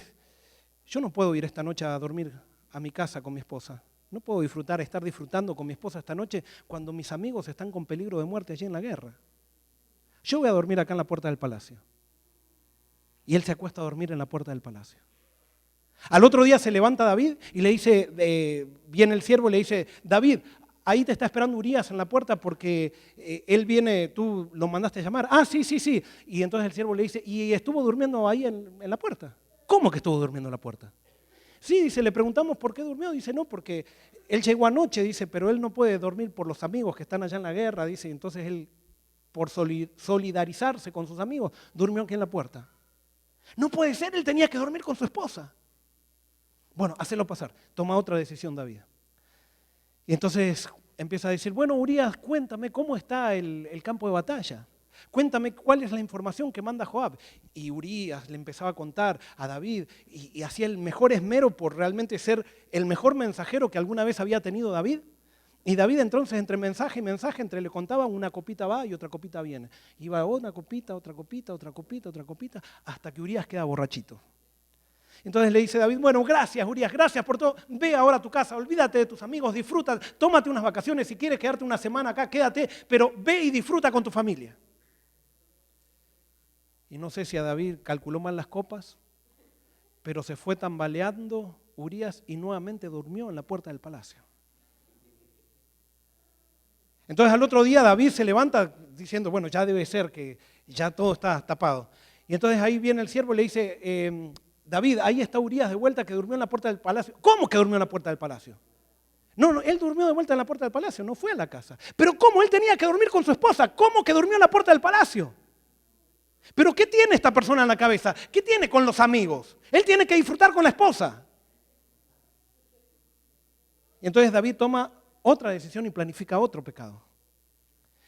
Speaker 1: yo no puedo ir esta noche a dormir a mi casa con mi esposa. No puedo estar disfrutando con mi esposa esta noche cuando mis amigos están con peligro de muerte allí en la guerra. Yo voy a dormir acá en la puerta del palacio. Y él se acuesta a dormir en la puerta del palacio. Al otro día se levanta David y le dice, viene el siervo y le dice, David, ahí te está esperando Urías en la puerta porque él viene, tú lo mandaste a llamar. Ah, sí. Y entonces el siervo le dice, ¿y estuvo durmiendo ahí en la puerta? ¿Cómo que estuvo durmiendo en la puerta? Sí, dice, le preguntamos por qué durmió. Dice, no, porque él llegó anoche, dice, pero él no puede dormir por los amigos que están allá en la guerra. Dice, entonces él, por solidarizarse con sus amigos, durmió aquí en la puerta. No puede ser, él tenía que dormir con su esposa. Bueno, hacelo pasar. Toma otra decisión, David. Y entonces empieza a decir, bueno, Urías, cuéntame cómo está el campo de batalla. Cuéntame cuál es la información que manda Joab. Y Urías le empezaba a contar a David y hacía el mejor esmero por realmente ser el mejor mensajero que alguna vez había tenido David. Y David entonces entre mensaje y mensaje, entre le contaba una copita va y otra copita viene. Iba una copita, otra copita, otra copita, otra copita, hasta que Urías queda borrachito. Entonces le dice David, bueno, gracias Urías, gracias por todo, ve ahora a tu casa, olvídate de tus amigos, disfruta, tómate unas vacaciones, si quieres quedarte una semana acá, quédate, pero ve y disfruta con tu familia. Y no sé si a David calculó mal las copas, pero se fue tambaleando Urías y nuevamente durmió en la puerta del palacio. Entonces al otro día David se levanta diciendo, bueno, ya debe ser que ya todo está tapado. Y entonces ahí viene el siervo y le dice, David, ahí está Urías de vuelta que durmió en la puerta del palacio. ¿Cómo que durmió en la puerta del palacio? No, él durmió de vuelta en la puerta del palacio, no fue a la casa. Pero ¿cómo? Él tenía que dormir con su esposa. ¿Cómo que durmió en la puerta del palacio? ¿Pero qué tiene esta persona en la cabeza? ¿Qué tiene con los amigos? Él tiene que disfrutar con la esposa. Y entonces David toma otra decisión y planifica otro pecado.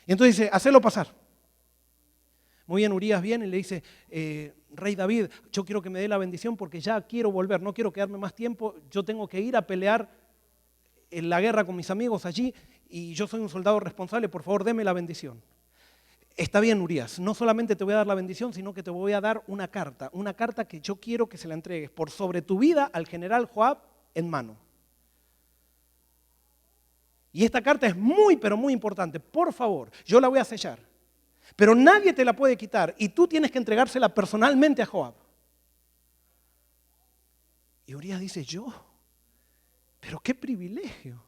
Speaker 1: Y entonces dice, hacelo pasar. Muy bien, Urías viene y le dice, rey David, yo quiero que me dé la bendición porque ya quiero volver, no quiero quedarme más tiempo, yo tengo que ir a pelear en la guerra con mis amigos allí y yo soy un soldado responsable, por favor, deme la bendición. Está bien, Urías, no solamente te voy a dar la bendición, sino que te voy a dar una carta que yo quiero que se la entregues por sobre tu vida al general Joab en mano. Y esta carta es muy, pero muy importante, por favor, yo la voy a sellar, pero nadie te la puede quitar y tú tienes que entregársela personalmente a Joab. Y Urías dice, ¿yo? Pero qué privilegio.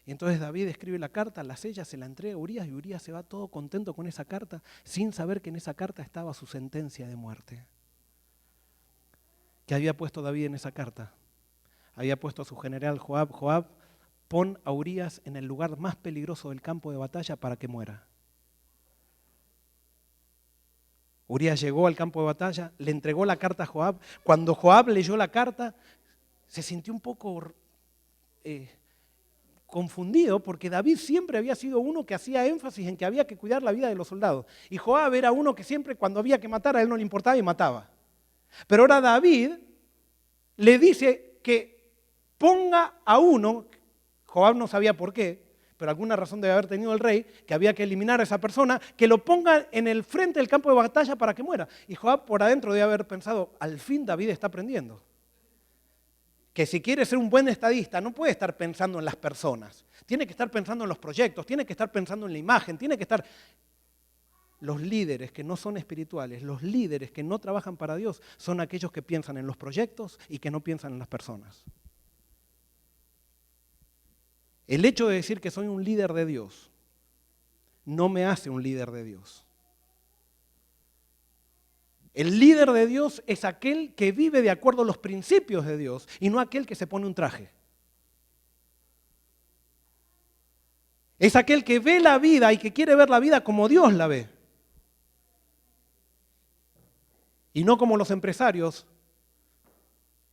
Speaker 1: Y entonces David escribe la carta, la sella, se la entrega a Urías y Urías se va todo contento con esa carta, sin saber que en esa carta estaba su sentencia de muerte. ¿Qué había puesto David en esa carta? Había puesto a su general Joab, Joab, pon a Urías en el lugar más peligroso del campo de batalla para que muera. Urías llegó al campo de batalla, le entregó la carta a Joab. Cuando Joab leyó la carta, se sintió un poco confundido porque David siempre había sido uno que hacía énfasis en que había que cuidar la vida de los soldados. Y Joab era uno que siempre cuando había que matar a él no le importaba y mataba. Pero ahora David le dice que ponga a uno, Joab no sabía por qué, pero alguna razón debe haber tenido el rey, que había que eliminar a esa persona, que lo ponga en el frente del campo de batalla para que muera. Y Joab por adentro debe haber pensado, al fin David está aprendiendo. Que si quiere ser un buen estadista no puede estar pensando en las personas, tiene que estar pensando en los proyectos, tiene que estar pensando en la imagen, tiene que estar... Los líderes que no son espirituales, los líderes que no trabajan para Dios, son aquellos que piensan en los proyectos y que no piensan en las personas. El hecho de decir que soy un líder de Dios no me hace un líder de Dios. El líder de Dios es aquel que vive de acuerdo a los principios de Dios y no aquel que se pone un traje. Es aquel que ve la vida y que quiere ver la vida como Dios la ve. Y no como los empresarios,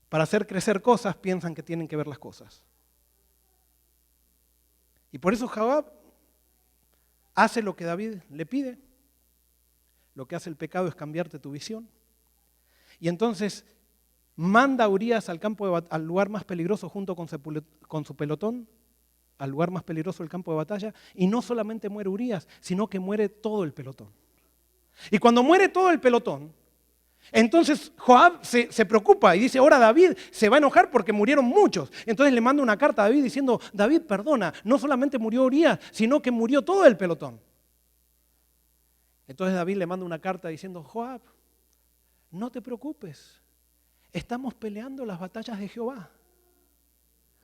Speaker 1: para hacer crecer cosas, piensan que tienen que ver las cosas. Y por eso Joab hace lo que David le pide. Lo que hace el pecado es cambiarte tu visión. Y entonces manda a Urías al lugar más peligroso junto con su pelotón, al lugar más peligroso del campo de batalla, y no solamente muere Urías, sino que muere todo el pelotón. Y cuando muere todo el pelotón, entonces Joab se preocupa y dice, ahora David se va a enojar porque murieron muchos. Entonces le manda una carta a David diciendo, David, perdona, no solamente murió Urías, sino que murió todo el pelotón. Entonces David le manda una carta diciendo, Joab, no te preocupes, estamos peleando las batallas de Jehová.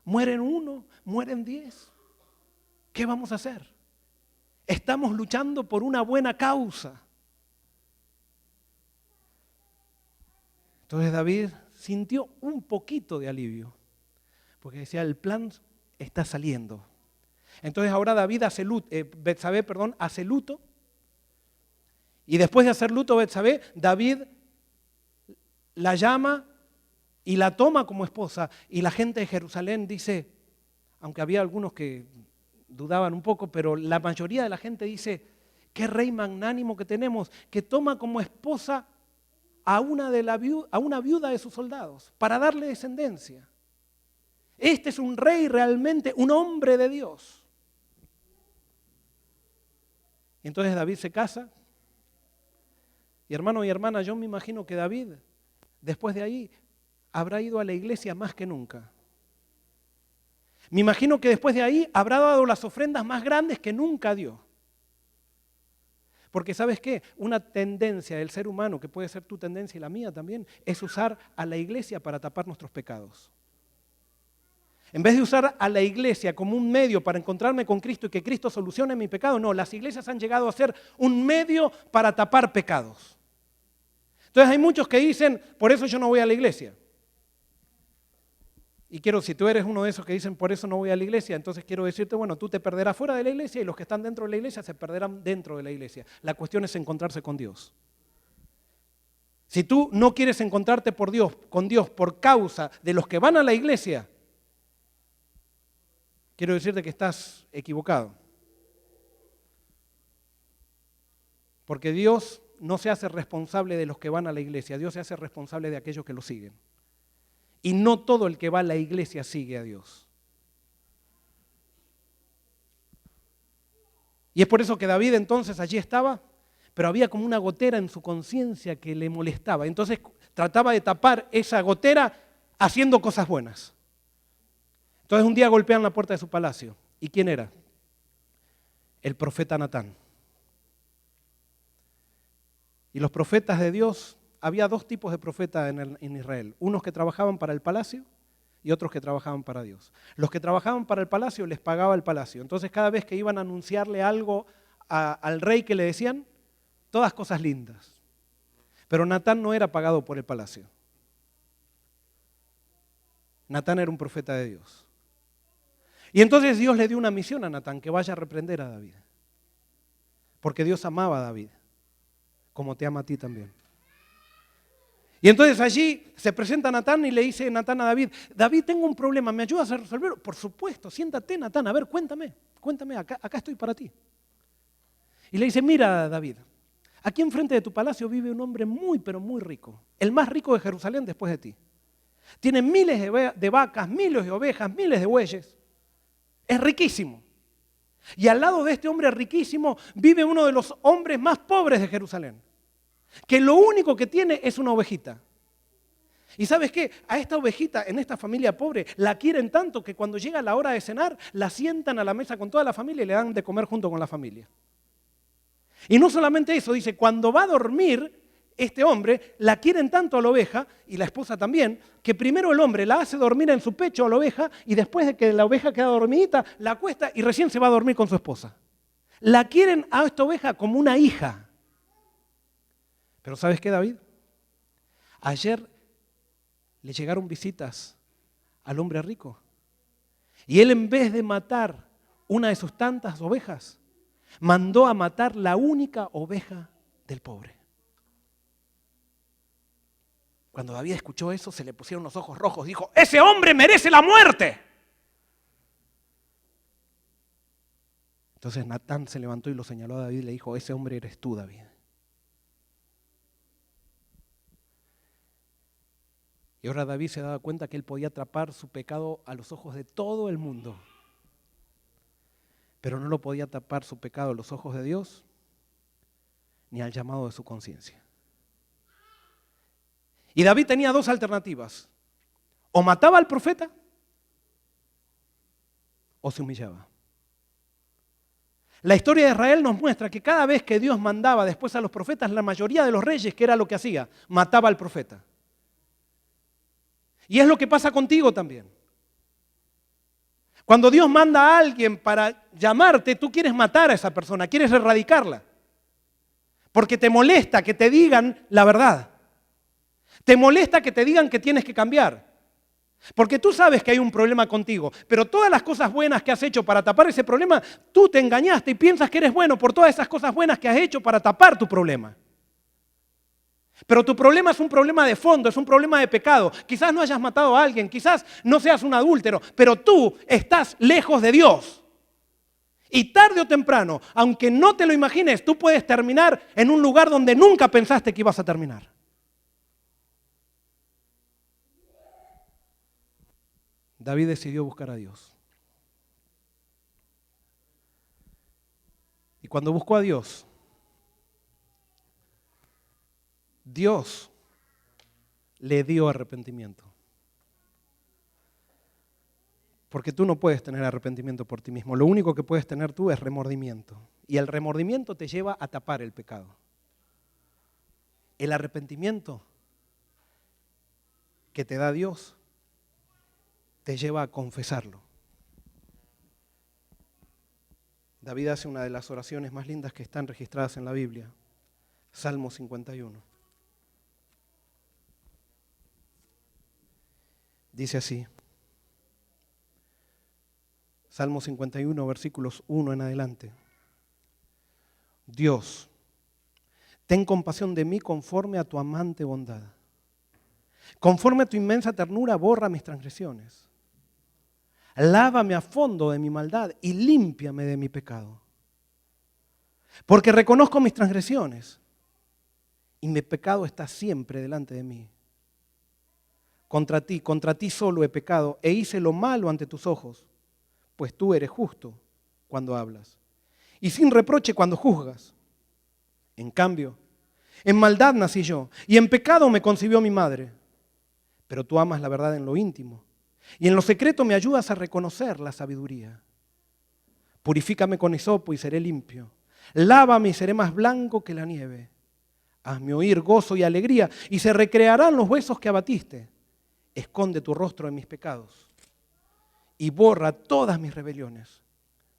Speaker 1: Mueren 1, mueren 10. ¿Qué vamos a hacer? Estamos luchando por una buena causa. Entonces David sintió un poquito de alivio, porque decía, el plan está saliendo. Entonces ahora David Betsabé hace luto, y después de hacer luto Betsabé, David la llama y la toma como esposa, y la gente de Jerusalén dice, aunque había algunos que dudaban un poco, pero la mayoría de la gente dice, qué rey magnánimo que tenemos, que toma como esposa a una viuda de sus soldados para darle descendencia. Este es un rey realmente, un hombre de Dios. Y entonces David se casa. Y hermano y hermana, yo me imagino que David, después de ahí, habrá ido a la iglesia más que nunca. Me imagino que después de ahí habrá dado las ofrendas más grandes que nunca dio. Porque ¿sabes qué? Una tendencia del ser humano, que puede ser tu tendencia y la mía también, es usar a la iglesia para tapar nuestros pecados. En vez de usar a la iglesia como un medio para encontrarme con Cristo y que Cristo solucione mi pecado, no, las iglesias han llegado a ser un medio para tapar pecados. Entonces hay muchos que dicen, por eso yo no voy a la iglesia. Y si tú eres uno de esos que dicen, por eso no voy a la iglesia, entonces quiero decirte, bueno, tú te perderás fuera de la iglesia y los que están dentro de la iglesia se perderán dentro de la iglesia. La cuestión es encontrarse con Dios. Si tú no quieres encontrarte con Dios por causa de los que van a la iglesia, quiero decirte que estás equivocado. Porque Dios no se hace responsable de los que van a la iglesia, Dios se hace responsable de aquellos que lo siguen. Y no todo el que va a la iglesia sigue a Dios. Y es por eso que David entonces allí estaba, pero había como una gotera en su conciencia que le molestaba. Entonces trataba de tapar esa gotera haciendo cosas buenas. Entonces un día golpean la puerta de su palacio. ¿Y quién era? El profeta Natán. Y los profetas de Dios, había dos tipos de profetas en Israel. Unos que trabajaban para el palacio y otros que trabajaban para Dios. Los que trabajaban para el palacio les pagaba el palacio. Entonces cada vez que iban a anunciarle algo al rey que le decían, todas cosas lindas. Pero Natán no era pagado por el palacio. Natán era un profeta de Dios. Y entonces Dios le dio una misión a Natán, que vaya a reprender a David. Porque Dios amaba a David, como te ama a ti también. Y entonces allí se presenta Natán y le dice Natán a David, David, tengo un problema, ¿me ayudas a resolverlo? Por supuesto, siéntate Natán, a ver, cuéntame, acá estoy para ti. Y le dice, mira David, aquí enfrente de tu palacio vive un hombre muy, pero muy rico, el más rico de Jerusalén después de ti. Tiene miles de vacas, miles de ovejas, miles de bueyes. Es riquísimo. Y al lado de este hombre riquísimo vive uno de los hombres más pobres de Jerusalén, que lo único que tiene es una ovejita. ¿Y sabes qué? A esta ovejita, en esta familia pobre, la quieren tanto que cuando llega la hora de cenar, la sientan a la mesa con toda la familia y le dan de comer junto con la familia. Y no solamente eso, dice, cuando va a dormir este hombre, la quieren tanto a la oveja, y la esposa también, que primero el hombre la hace dormir en su pecho a la oveja, y después de que la oveja queda dormidita, la acuesta y recién se va a dormir con su esposa. La quieren a esta oveja como una hija. Pero ¿sabes qué, David? Ayer le llegaron visitas al hombre rico. Y él, en vez de matar una de sus tantas ovejas, mandó a matar la única oveja del pobre. Cuando David escuchó eso, se le pusieron los ojos rojos. Dijo, ¡ese hombre merece la muerte! Entonces Natán se levantó y lo señaló a David y le dijo, ese hombre eres tú, David. Y ahora David se daba cuenta que él podía atrapar su pecado a los ojos de todo el mundo. Pero no lo podía tapar su pecado a los ojos de Dios ni al llamado de su conciencia. Y David tenía dos alternativas. O mataba al profeta o se humillaba. La historia de Israel nos muestra que cada vez que Dios mandaba después a los profetas, la mayoría de los reyes, ¿qué era lo que hacía? Mataba al profeta. Y es lo que pasa contigo también. Cuando Dios manda a alguien para llamarte, tú quieres matar a esa persona, quieres erradicarla. Porque te molesta que te digan la verdad. Te molesta que te digan que tienes que cambiar. Porque tú sabes que hay un problema contigo, pero todas las cosas buenas que has hecho para tapar ese problema, tú te engañaste y piensas que eres bueno por todas esas cosas buenas que has hecho para tapar tu problema. Pero tu problema es un problema de fondo, es un problema de pecado. Quizás no hayas matado a alguien, quizás no seas un adúltero, pero tú estás lejos de Dios. Y tarde o temprano, aunque no te lo imagines, tú puedes terminar en un lugar donde nunca pensaste que ibas a terminar. David decidió buscar a Dios. Y cuando buscó a Dios, Dios le dio arrepentimiento. Porque tú no puedes tener arrepentimiento por ti mismo. Lo único que puedes tener tú es remordimiento. Y el remordimiento te lleva a tapar el pecado. El arrepentimiento que te da Dios te lleva a confesarlo. David hace una de las oraciones más lindas que están registradas en la Biblia. Salmo 51. Dice así. Salmo 51, versículos 1 en adelante. Dios, ten compasión de mí conforme a tu amante bondad. Conforme a tu inmensa ternura, borra mis transgresiones. Lávame a fondo de mi maldad y límpiame de mi pecado. Porque reconozco mis transgresiones y mi pecado está siempre delante de mí. Contra ti solo he pecado e hice lo malo ante tus ojos, pues tú eres justo cuando hablas y sin reproche cuando juzgas. En cambio, en maldad nací yo y en pecado me concibió mi madre. Pero tú amas la verdad en lo íntimo y en lo secreto me ayudas a reconocer la sabiduría. Purifícame con hisopo y seré limpio. Lávame y seré más blanco que la nieve. Hazme oír gozo y alegría y se recrearán los huesos que abatiste. Esconde tu rostro en mis pecados y borra todas mis rebeliones.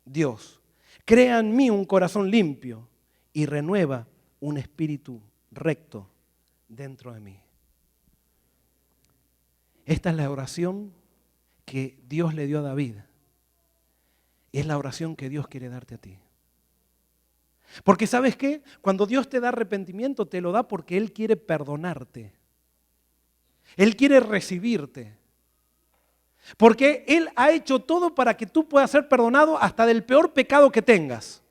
Speaker 1: Dios, crea en mí un corazón limpio y renueva un espíritu recto dentro de mí. Esta es la oración que Dios le dio a David. Es la oración que Dios quiere darte a ti. Porque ¿sabes qué? Cuando Dios te da arrepentimiento, te lo da porque Él quiere perdonarte. Él quiere recibirte. Porque Él ha hecho todo para que tú puedas ser perdonado hasta del peor pecado que tengas.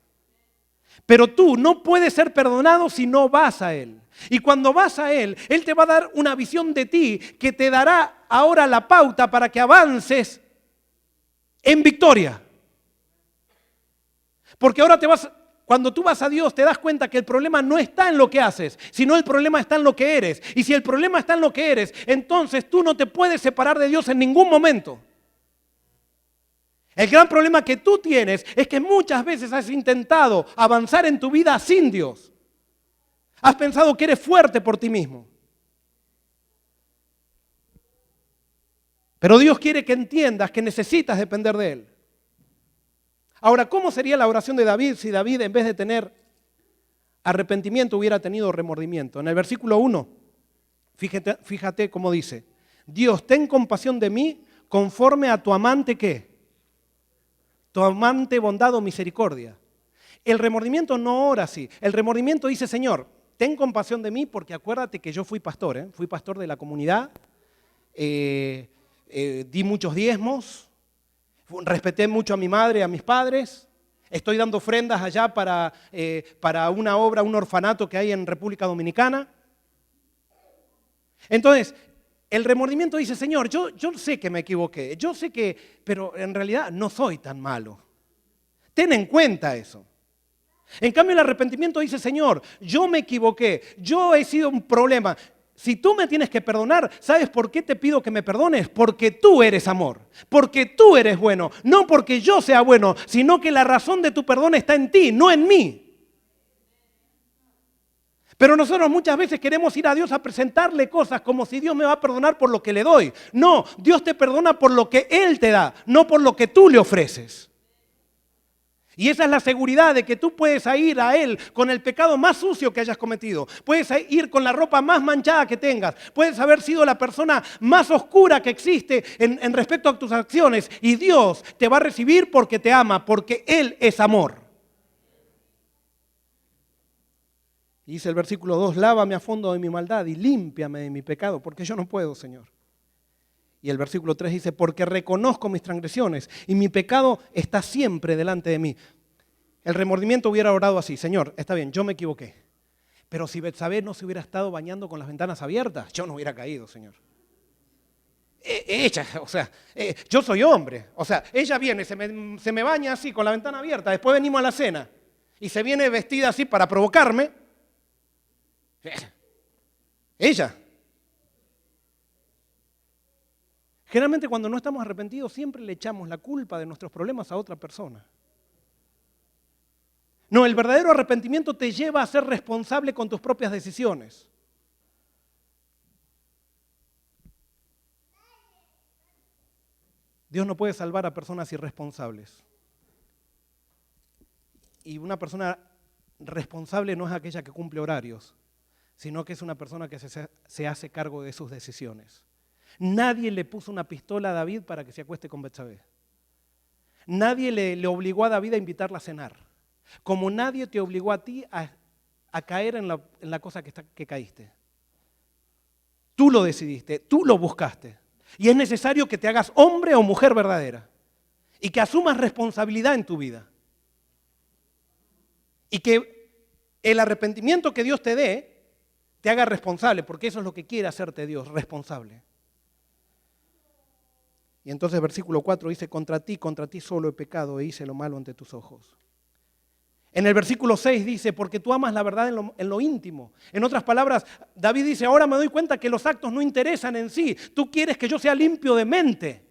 Speaker 1: Pero tú no puedes ser perdonado si no vas a Él. Y cuando vas a Él, Él te va a dar una visión de ti que te dará ahora la pauta para que avances en victoria. Porque ahora cuando tú vas a Dios te das cuenta que el problema no está en lo que haces, sino el problema está en lo que eres. Y si el problema está en lo que eres, entonces tú no te puedes separar de Dios en ningún momento. El gran problema que tú tienes es que muchas veces has intentado avanzar en tu vida sin Dios. Has pensado que eres fuerte por ti mismo. Pero Dios quiere que entiendas que necesitas depender de Él. Ahora, ¿cómo sería la oración de David si David en vez de tener arrepentimiento hubiera tenido remordimiento? En el versículo 1, fíjate cómo dice: Dios, ten compasión de mí conforme a tu amante, ¿qué? Tu amante bondad o misericordia. El remordimiento no ora así. El remordimiento dice: Señor, ten compasión de mí porque acuérdate que yo fui pastor, fui pastor de la comunidad, di muchos diezmos, respeté mucho a mi madre, a mis padres, estoy dando ofrendas allá para una obra, un orfanato que hay en República Dominicana. Entonces, el remordimiento dice: Señor, yo sé que me equivoqué, pero en realidad no soy tan malo. Ten en cuenta eso. En cambio, el arrepentimiento dice: Señor, yo me equivoqué, yo he sido un problema. Si tú me tienes que perdonar, ¿sabes por qué te pido que me perdones? Porque tú eres amor, porque tú eres bueno, no porque yo sea bueno, sino que la razón de tu perdón está en ti, no en mí. Pero nosotros muchas veces queremos ir a Dios a presentarle cosas como si Dios me va a perdonar por lo que le doy. No, Dios te perdona por lo que Él te da, no por lo que tú le ofreces. Y esa es la seguridad de que tú puedes ir a Él con el pecado más sucio que hayas cometido. Puedes ir con la ropa más manchada que tengas. Puedes haber sido la persona más oscura que existe en respecto a tus acciones. Y Dios te va a recibir porque te ama, porque Él es amor. Y dice el versículo 2, lávame a fondo de mi maldad y límpiame de mi pecado, porque yo no puedo, Señor. Y el versículo 3 dice, porque reconozco mis transgresiones y mi pecado está siempre delante de mí. El remordimiento hubiera orado así: Señor, está bien, yo me equivoqué. Pero si Betsabé no se hubiera estado bañando con las ventanas abiertas, yo no hubiera caído, Señor. Ella, yo soy hombre. Ella viene, se me baña así con la ventana abierta, después venimos a la cena y se viene vestida así para provocarme. Ella. Generalmente cuando no estamos arrepentidos siempre le echamos la culpa de nuestros problemas a otra persona. No, el verdadero arrepentimiento te lleva a ser responsable con tus propias decisiones. Dios no puede salvar a personas irresponsables. Y una persona responsable no es aquella que cumple horarios, sino que es una persona que se hace cargo de sus decisiones. Nadie le puso una pistola a David para que se acueste con Betsabé. Nadie le obligó a David a invitarla a cenar. Como nadie te obligó a ti a caer en la cosa que caíste. Tú lo decidiste, tú lo buscaste. Y es necesario que te hagas hombre o mujer verdadera. y que asumas responsabilidad en tu vida. Y que el arrepentimiento que Dios te dé te haga responsable, porque eso es lo que quiere hacerte Dios, responsable. Y entonces versículo 4 dice, contra ti solo he pecado e hice lo malo ante tus ojos. En el versículo 6 dice, porque tú amas la verdad en lo íntimo. En otras palabras, David dice, ahora me doy cuenta que los actos no interesan en sí. Tú quieres que yo sea limpio de mente.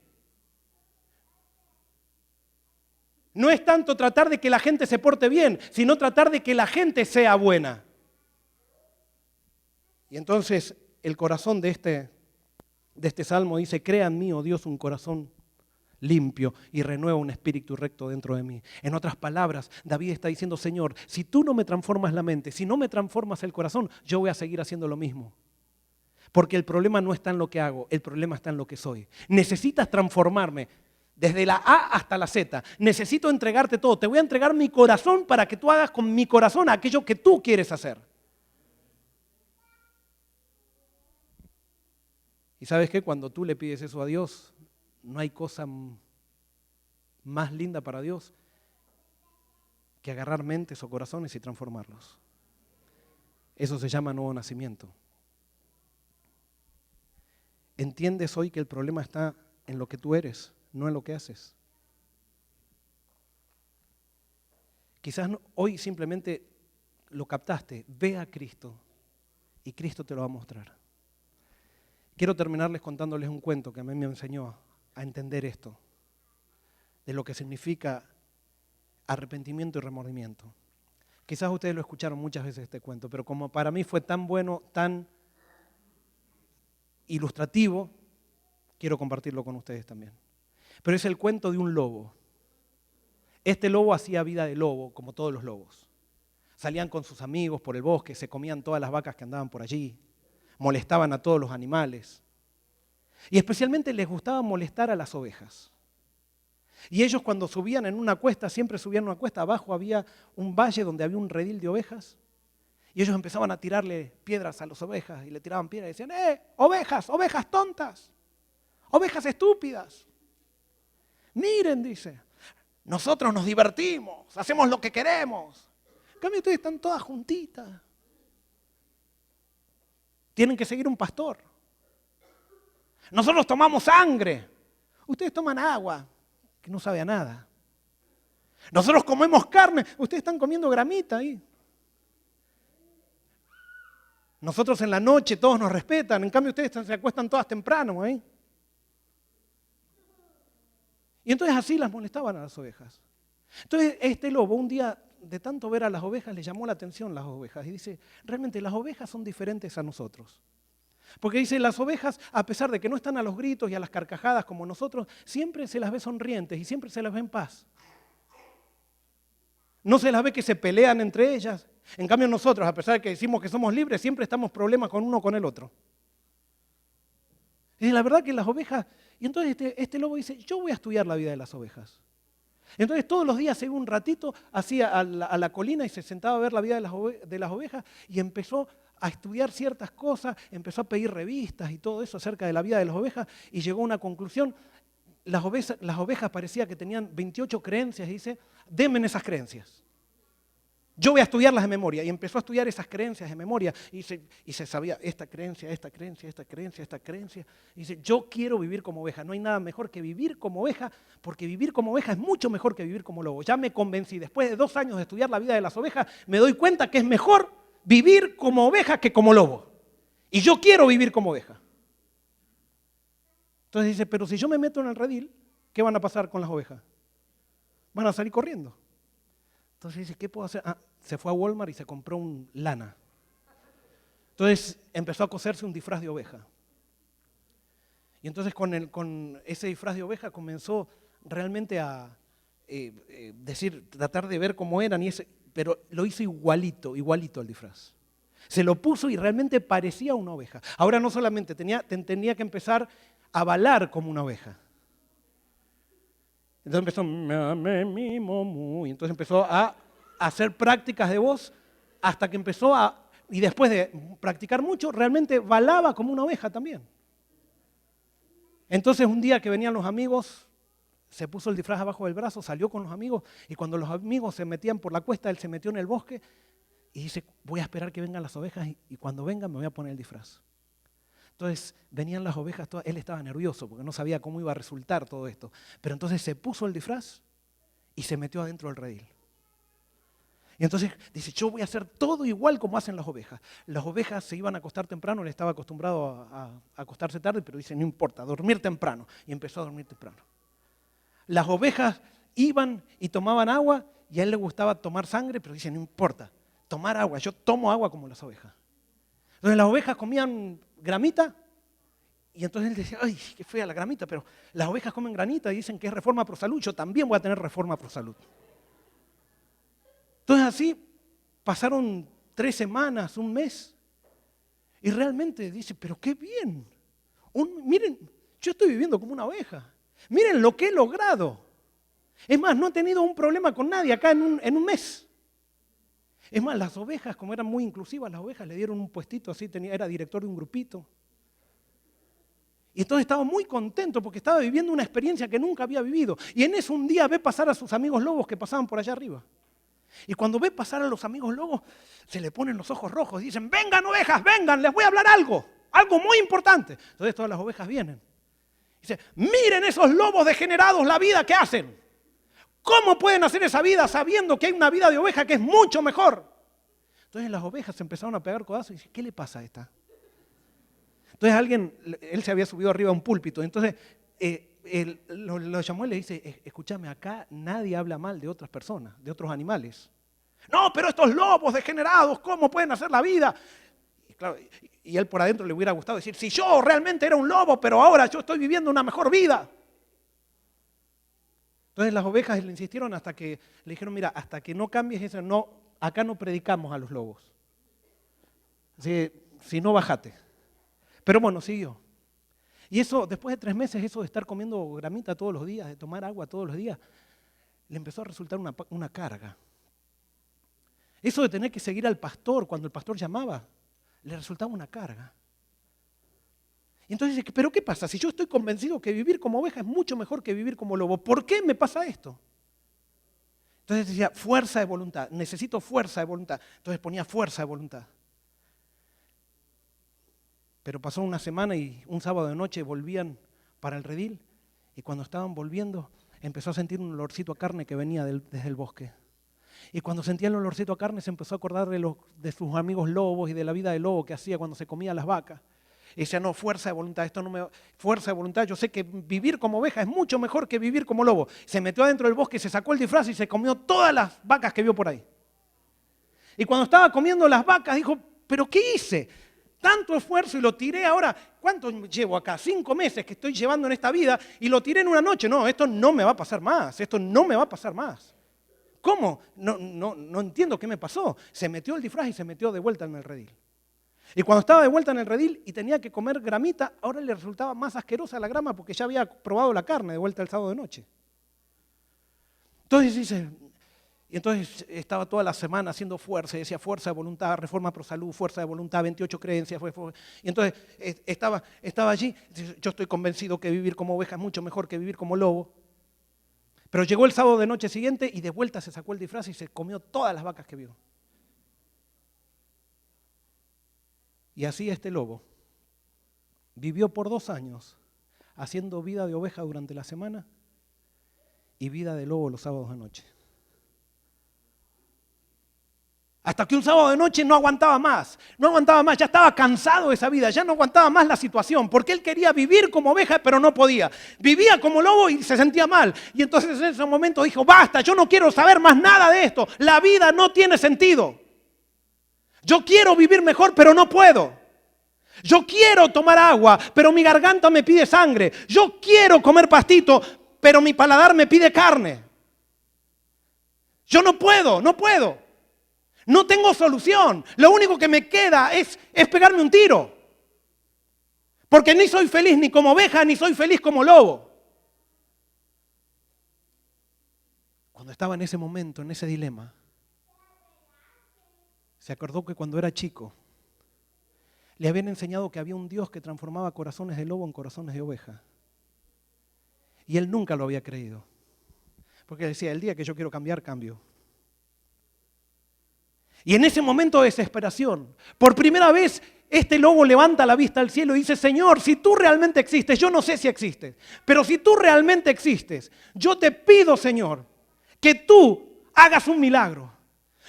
Speaker 1: No es tanto tratar de que la gente se porte bien, sino tratar de que la gente sea buena. Y entonces el corazón de este salmo dice, crea en mí, oh Dios, un corazón limpio y renueva un espíritu recto dentro de mí. En otras palabras, David está diciendo, Señor, si tú no me transformas la mente, si no me transformas el corazón, yo voy a seguir haciendo lo mismo. Porque el problema no está en lo que hago, el problema está en lo que soy. Necesitas transformarme desde la A hasta la Z. Necesito entregarte todo. Te voy a entregar mi corazón para que tú hagas con mi corazón aquello que tú quieres hacer. Y sabes qué, cuando tú le pides eso a Dios, no hay cosa más linda para Dios que agarrar mentes o corazones y transformarlos. Eso se llama nuevo nacimiento. ¿Entiendes hoy que el problema está en lo que tú eres, no en lo que haces? Quizás hoy simplemente lo captaste. Ve a Cristo y Cristo te lo va a mostrar. Quiero terminarles contándoles un cuento que a mí me enseñó a entender esto, de lo que significa arrepentimiento y remordimiento. Quizás ustedes lo escucharon muchas veces este cuento, pero como para mí fue tan bueno, tan ilustrativo, quiero compartirlo con ustedes también. Pero es el cuento de un lobo. Este lobo hacía vida de lobo, como todos los lobos. Salían con sus amigos por el bosque, se comían todas las vacas que andaban por allí, molestaban a todos los animales. Y especialmente les gustaba molestar a las ovejas. Y ellos cuando subían en una cuesta, siempre subían una cuesta, abajo había un valle donde había un redil de ovejas. Y ellos empezaban a tirarle piedras a las ovejas y le tiraban piedras y decían, ovejas, ovejas tontas, ovejas estúpidas. Miren, dice, nosotros nos divertimos, hacemos lo que queremos. En cambio ustedes están todas juntitas. Tienen que seguir un pastor. Nosotros tomamos sangre. Ustedes toman agua, que no sabe a nada. Nosotros comemos carne. Ustedes están comiendo gramita ahí. Nosotros en la noche todos nos respetan. En cambio ustedes se acuestan todas temprano ahí. Y entonces así las molestaban a las ovejas. Entonces este lobo un día de tanto ver a las ovejas le llamó la atención las ovejas y dice, realmente las ovejas son diferentes a nosotros. Porque dice, las ovejas, a pesar de que no están a los gritos y a las carcajadas como nosotros, siempre se las ve sonrientes y siempre se las ve en paz. No se las ve que se pelean entre ellas. En cambio nosotros, a pesar de que decimos que somos libres, siempre estamos problemas con uno o con el otro. Y la verdad que las ovejas... Y entonces este lobo dice, yo voy a estudiar la vida de las ovejas. Entonces todos los días se iba un ratito así a la colina y se sentaba a ver la vida de las ovejas y empezó a estudiar ciertas cosas, empezó a pedir revistas y todo eso acerca de la vida de las ovejas y llegó a una conclusión. Las ovejas parecía que tenían 28 creencias y dice, denme esas creencias. Yo voy a estudiarlas de memoria. Y empezó a estudiar esas creencias de memoria y se sabía esta creencia, esta creencia, esta creencia, esta creencia. Y dice, yo quiero vivir como oveja. No hay nada mejor que vivir como oveja, porque vivir como oveja es mucho mejor que vivir como lobo. Ya me convencí, después de 2 años de estudiar la vida de las ovejas, me doy cuenta que es mejor vivir como oveja que como lobo. Y yo quiero vivir como oveja. Entonces dice, pero si yo me meto en el redil, ¿qué van a pasar con las ovejas? Van a salir corriendo. Entonces dice, ¿qué puedo hacer? Se fue a Walmart y se compró un lana. Entonces empezó a coserse un disfraz de oveja. Y entonces con ese disfraz de oveja comenzó realmente a tratar de ver cómo eran, pero lo hizo igualito el disfraz. Se lo puso y realmente parecía una oveja. Ahora no solamente tenía que empezar a balar como una oveja. Entonces empezó, y entonces empezó a hacer prácticas de voz hasta que empezó y después de practicar mucho, realmente balaba como una oveja también. Entonces un día que venían los amigos, se puso el disfraz abajo del brazo, salió con los amigos y cuando los amigos se metían por la cuesta, él se metió en el bosque y dice, voy a esperar que vengan las ovejas y cuando vengan me voy a poner el disfraz. Entonces venían las ovejas, él estaba nervioso porque no sabía cómo iba a resultar todo esto. Pero entonces se puso el disfraz y se metió adentro del redil. Y entonces dice, yo voy a hacer todo igual como hacen las ovejas. Las ovejas se iban a acostar temprano, él estaba acostumbrado a acostarse tarde, pero dice, no importa, dormir temprano. Y empezó a dormir temprano. Las ovejas iban y tomaban agua y a él le gustaba tomar sangre, pero dice, no importa, tomar agua, yo tomo agua como las ovejas. Entonces las ovejas comían gramita y entonces él decía, ay, qué fea la gramita, pero las ovejas comen granita y dicen que es Reforma Pro Salud, yo también voy a tener Reforma Pro Salud. Entonces así pasaron 3 semanas, un mes y realmente dice, pero qué bien, miren, yo estoy viviendo como una oveja, miren lo que he logrado. Es más, no he tenido un problema con nadie acá en un mes. Es más, las ovejas, como eran muy inclusivas, las ovejas le dieron un puestito así, era director de un grupito. Y entonces estaba muy contento porque estaba viviendo una experiencia que nunca había vivido. Y en eso un día ve pasar a sus amigos lobos que pasaban por allá arriba. Y cuando ve pasar a los amigos lobos, se le ponen los ojos rojos y dicen, vengan ovejas, vengan, les voy a hablar algo muy importante. Entonces todas las ovejas vienen. Dice, miren esos lobos degenerados la vida que hacen. ¿Cómo pueden hacer esa vida sabiendo que hay una vida de oveja que es mucho mejor? Entonces las ovejas se empezaron a pegar codazos y dice, ¿qué le pasa a esta? Entonces él se había subido arriba a un púlpito, entonces lo llamó y le dice, escúchame, acá nadie habla mal de otras personas, de otros animales. No, pero estos lobos degenerados, ¿cómo pueden hacer la vida? Y, claro, y él por adentro le hubiera gustado decir, si yo realmente era un lobo, pero ahora yo estoy viviendo una mejor vida. Entonces las ovejas le insistieron hasta que le dijeron, mira, hasta que no cambies eso, no, acá no predicamos a los lobos. Así, si no, bájate. Pero bueno, siguió. Y eso, después de 3 meses, eso de estar comiendo gramita todos los días, de tomar agua todos los días, le empezó a resultar una carga. Eso de tener que seguir al pastor cuando el pastor llamaba, le resultaba una carga. Y entonces dice, ¿pero qué pasa? Si yo estoy convencido que vivir como oveja es mucho mejor que vivir como lobo, ¿por qué me pasa esto? Entonces decía, fuerza de voluntad, necesito fuerza de voluntad. Entonces ponía fuerza de voluntad. Pero pasó una semana y un sábado de noche volvían para el redil y cuando estaban volviendo empezó a sentir un olorcito a carne que venía desde el bosque. Y cuando sentía el olorcito a carne se empezó a acordar de sus amigos lobos y de la vida de lobo que hacía cuando se comía las vacas. Y decía, no, fuerza de voluntad, fuerza de voluntad, yo sé que vivir como oveja es mucho mejor que vivir como lobo. Se metió adentro del bosque, se sacó el disfraz y se comió todas las vacas que vio por ahí. Y cuando estaba comiendo las vacas dijo, ¿pero qué hice? Tanto esfuerzo y lo tiré ahora, ¿cuánto llevo acá? 5 meses que estoy llevando en esta vida y lo tiré en una noche. No, esto no me va a pasar más, esto no me va a pasar más. ¿Cómo? No entiendo qué me pasó. Se metió el disfraz y se metió de vuelta en el redil. Y cuando estaba de vuelta en el redil y tenía que comer gramita, ahora le resultaba más asquerosa la grama porque ya había probado la carne de vuelta el sábado de noche. Entonces dice, y entonces estaba toda la semana haciendo fuerza, y decía fuerza de voluntad, Reforma Pro Salud, fuerza de voluntad, 28 creencias. Y entonces estaba allí, yo estoy convencido que vivir como oveja es mucho mejor que vivir como lobo. Pero llegó el sábado de noche siguiente y de vuelta se sacó el disfraz y se comió todas las vacas que vio. Y así este lobo vivió por 2 años haciendo vida de oveja durante la semana y vida de lobo los sábados de noche. Hasta que un sábado de noche no aguantaba más, ya estaba cansado de esa vida, ya no aguantaba más la situación, porque él quería vivir como oveja, pero no podía. Vivía como lobo y se sentía mal. Y entonces en ese momento dijo, basta, yo no quiero saber más nada de esto, la vida no tiene sentido. Yo quiero vivir mejor, pero no puedo. Yo quiero tomar agua, pero mi garganta me pide sangre. Yo quiero comer pastito, pero mi paladar me pide carne. Yo no puedo. No tengo solución. Lo único que me queda es pegarme un tiro. Porque ni soy feliz ni como oveja, ni soy feliz como lobo. Cuando estaba en ese momento, en ese dilema, se acordó que cuando era chico, le habían enseñado que había un Dios que transformaba corazones de lobo en corazones de oveja. Y él nunca lo había creído. Porque decía, el día que yo quiero cambiar, cambio. Y en ese momento de desesperación, por primera vez, este lobo levanta la vista al cielo y dice, Señor, si tú realmente existes, yo no sé si existes, pero si tú realmente existes, yo te pido, Señor, que tú hagas un milagro.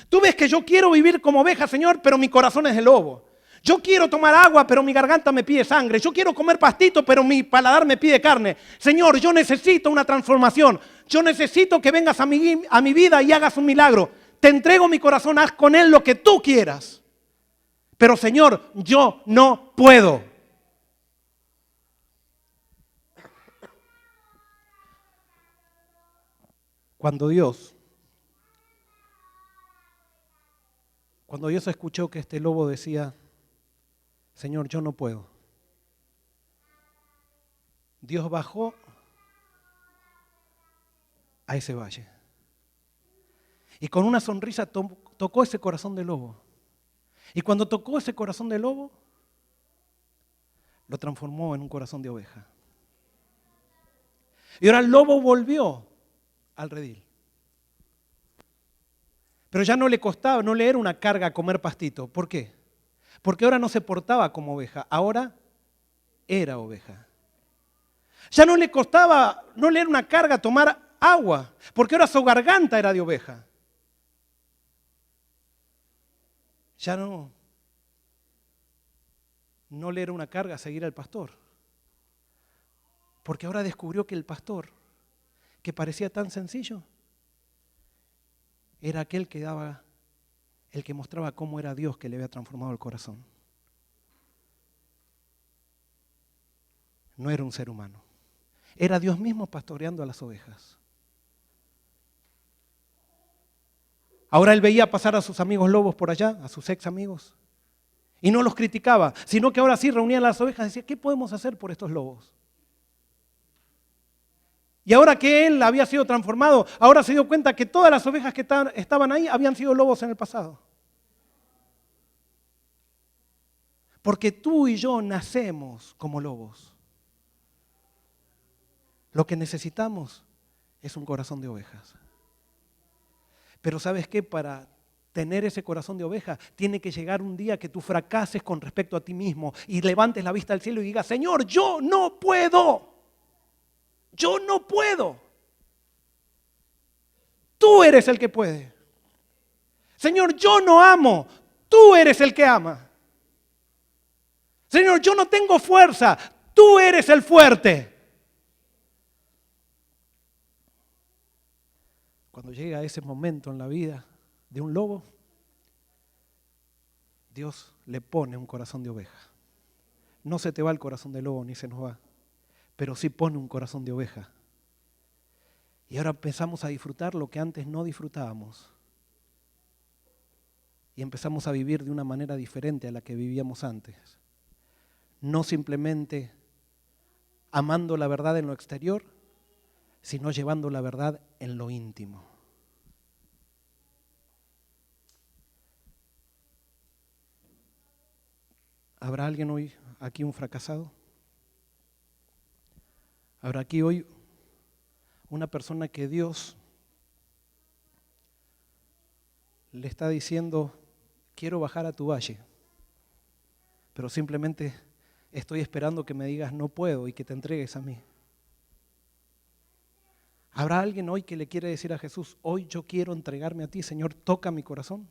Speaker 1: Tú ves que yo quiero vivir como oveja, Señor, pero mi corazón es de lobo. Yo quiero tomar agua, pero mi garganta me pide sangre. Yo quiero comer pastito, pero mi paladar me pide carne. Señor, yo necesito una transformación. Yo necesito que vengas a mi vida y hagas un milagro. Te entrego mi corazón, haz con él lo que tú quieras. Pero Señor, yo no puedo. Cuando Dios escuchó que este lobo decía, Señor, yo no puedo, Dios bajó a ese valle. Y con una sonrisa tocó ese corazón de lobo. Y cuando tocó ese corazón de lobo, lo transformó en un corazón de oveja. Y ahora el lobo volvió al redil. Pero ya no le costaba, no le era una carga comer pastito. ¿Por qué? Porque ahora no se portaba como oveja, ahora era oveja. Ya no le costaba, no le era una carga tomar agua, porque ahora su garganta era de oveja. Ya no le era una carga seguir al pastor, porque ahora descubrió que el pastor, que parecía tan sencillo, era aquel que daba, el que mostraba cómo era Dios que le había transformado el corazón. No era un ser humano, era Dios mismo pastoreando a las ovejas. Ahora él veía pasar a sus amigos lobos por allá, a sus ex amigos, y no los criticaba, sino que ahora sí reunía a las ovejas y decía, ¿qué podemos hacer por estos lobos? Y ahora que él había sido transformado, ahora se dio cuenta que todas las ovejas que estaban ahí habían sido lobos en el pasado. Porque tú y yo nacemos como lobos. Lo que necesitamos es un corazón de ovejas. Pero ¿sabes qué? Para tener ese corazón de oveja, tiene que llegar un día que tú fracases con respecto a ti mismo y levantes la vista al cielo y digas, Señor, yo no puedo. Yo no puedo. Tú eres el que puede. Señor, yo no amo. Tú eres el que ama. Señor, yo no tengo fuerza. Tú eres el fuerte. Cuando llega ese momento en la vida de un lobo, Dios le pone un corazón de oveja. No se te va el corazón de lobo ni se nos va, pero sí pone un corazón de oveja. Y ahora empezamos a disfrutar lo que antes no disfrutábamos. Y empezamos a vivir de una manera diferente a la que vivíamos antes. No simplemente amando la verdad en lo exterior, sino llevando la verdad en lo íntimo. ¿Habrá alguien hoy aquí un fracasado? ¿Habrá aquí hoy una persona que Dios le está diciendo, quiero bajar a tu valle, pero simplemente estoy esperando que me digas no puedo y que te entregues a mí? ¿Habrá alguien hoy que le quiere decir a Jesús, hoy yo quiero entregarme a ti, Señor, toca mi corazón?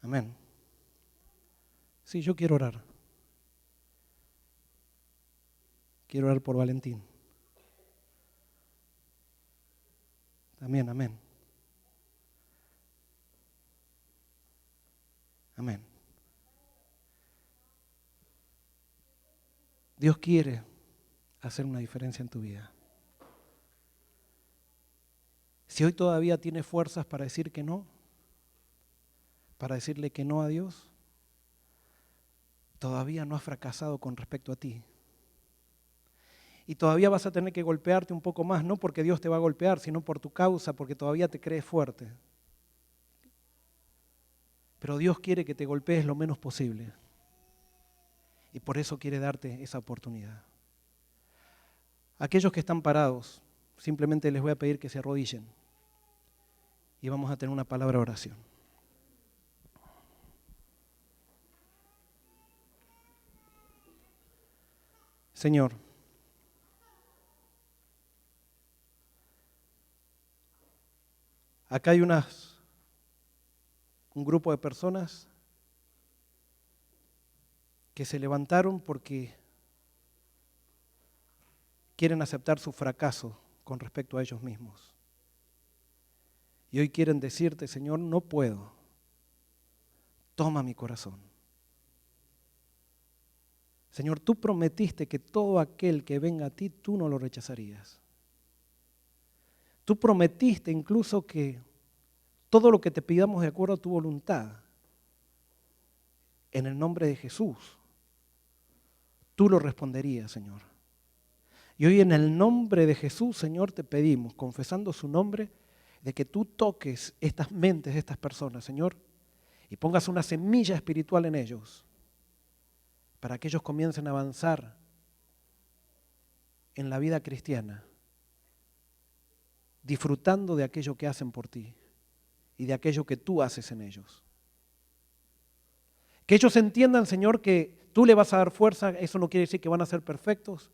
Speaker 1: Amén. Sí, yo quiero orar. Quiero orar por Valentín. También, amén. Amén. Dios quiere hacer una diferencia en tu vida. Si hoy todavía tienes fuerzas para decir que no, para decirle que no a Dios, todavía no has fracasado con respecto a ti. Y todavía vas a tener que golpearte un poco más, no porque Dios te va a golpear, sino por tu causa, porque todavía te crees fuerte. Pero Dios quiere que te golpees lo menos posible. Y por eso quiere darte esa oportunidad. Aquellos que están parados, simplemente les voy a pedir que se arrodillen y vamos a tener una palabra de oración. Señor, acá hay un grupo de personas que se levantaron porque quieren aceptar su fracaso con respecto a ellos mismos. Y hoy quieren decirte, Señor, no puedo. Toma mi corazón. Señor, tú prometiste que todo aquel que venga a ti, tú no lo rechazarías. Tú prometiste incluso que todo lo que te pidamos de acuerdo a tu voluntad, en el nombre de Jesús, tú lo responderías, Señor. Y hoy en el nombre de Jesús, Señor, te pedimos, confesando su nombre, de que tú toques estas mentes de estas personas, Señor, y pongas una semilla espiritual en ellos, para que ellos comiencen a avanzar en la vida cristiana, disfrutando de aquello que hacen por ti y de aquello que tú haces en ellos. Que ellos entiendan, Señor, que tú le vas a dar fuerza, eso no quiere decir que van a ser perfectos,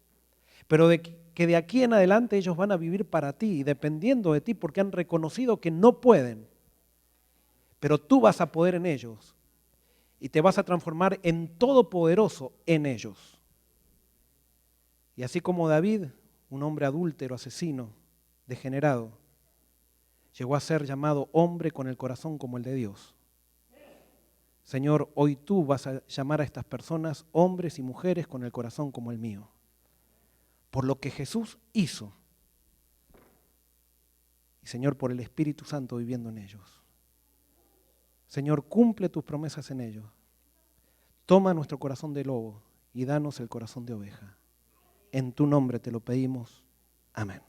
Speaker 1: pero que de aquí en adelante ellos van a vivir para ti, dependiendo de ti, porque han reconocido que no pueden, pero tú vas a poder en ellos y te vas a transformar en todopoderoso en ellos. Y así como David, un hombre adúltero, asesino, degenerado, llegó a ser llamado hombre con el corazón como el de Dios. Señor, hoy tú vas a llamar a estas personas hombres y mujeres con el corazón como el mío, por lo que Jesús hizo. Y Señor, por el Espíritu Santo viviendo en ellos. Señor, cumple tus promesas en ellos. Toma nuestro corazón de lobo y danos el corazón de oveja. En tu nombre te lo pedimos. Amén.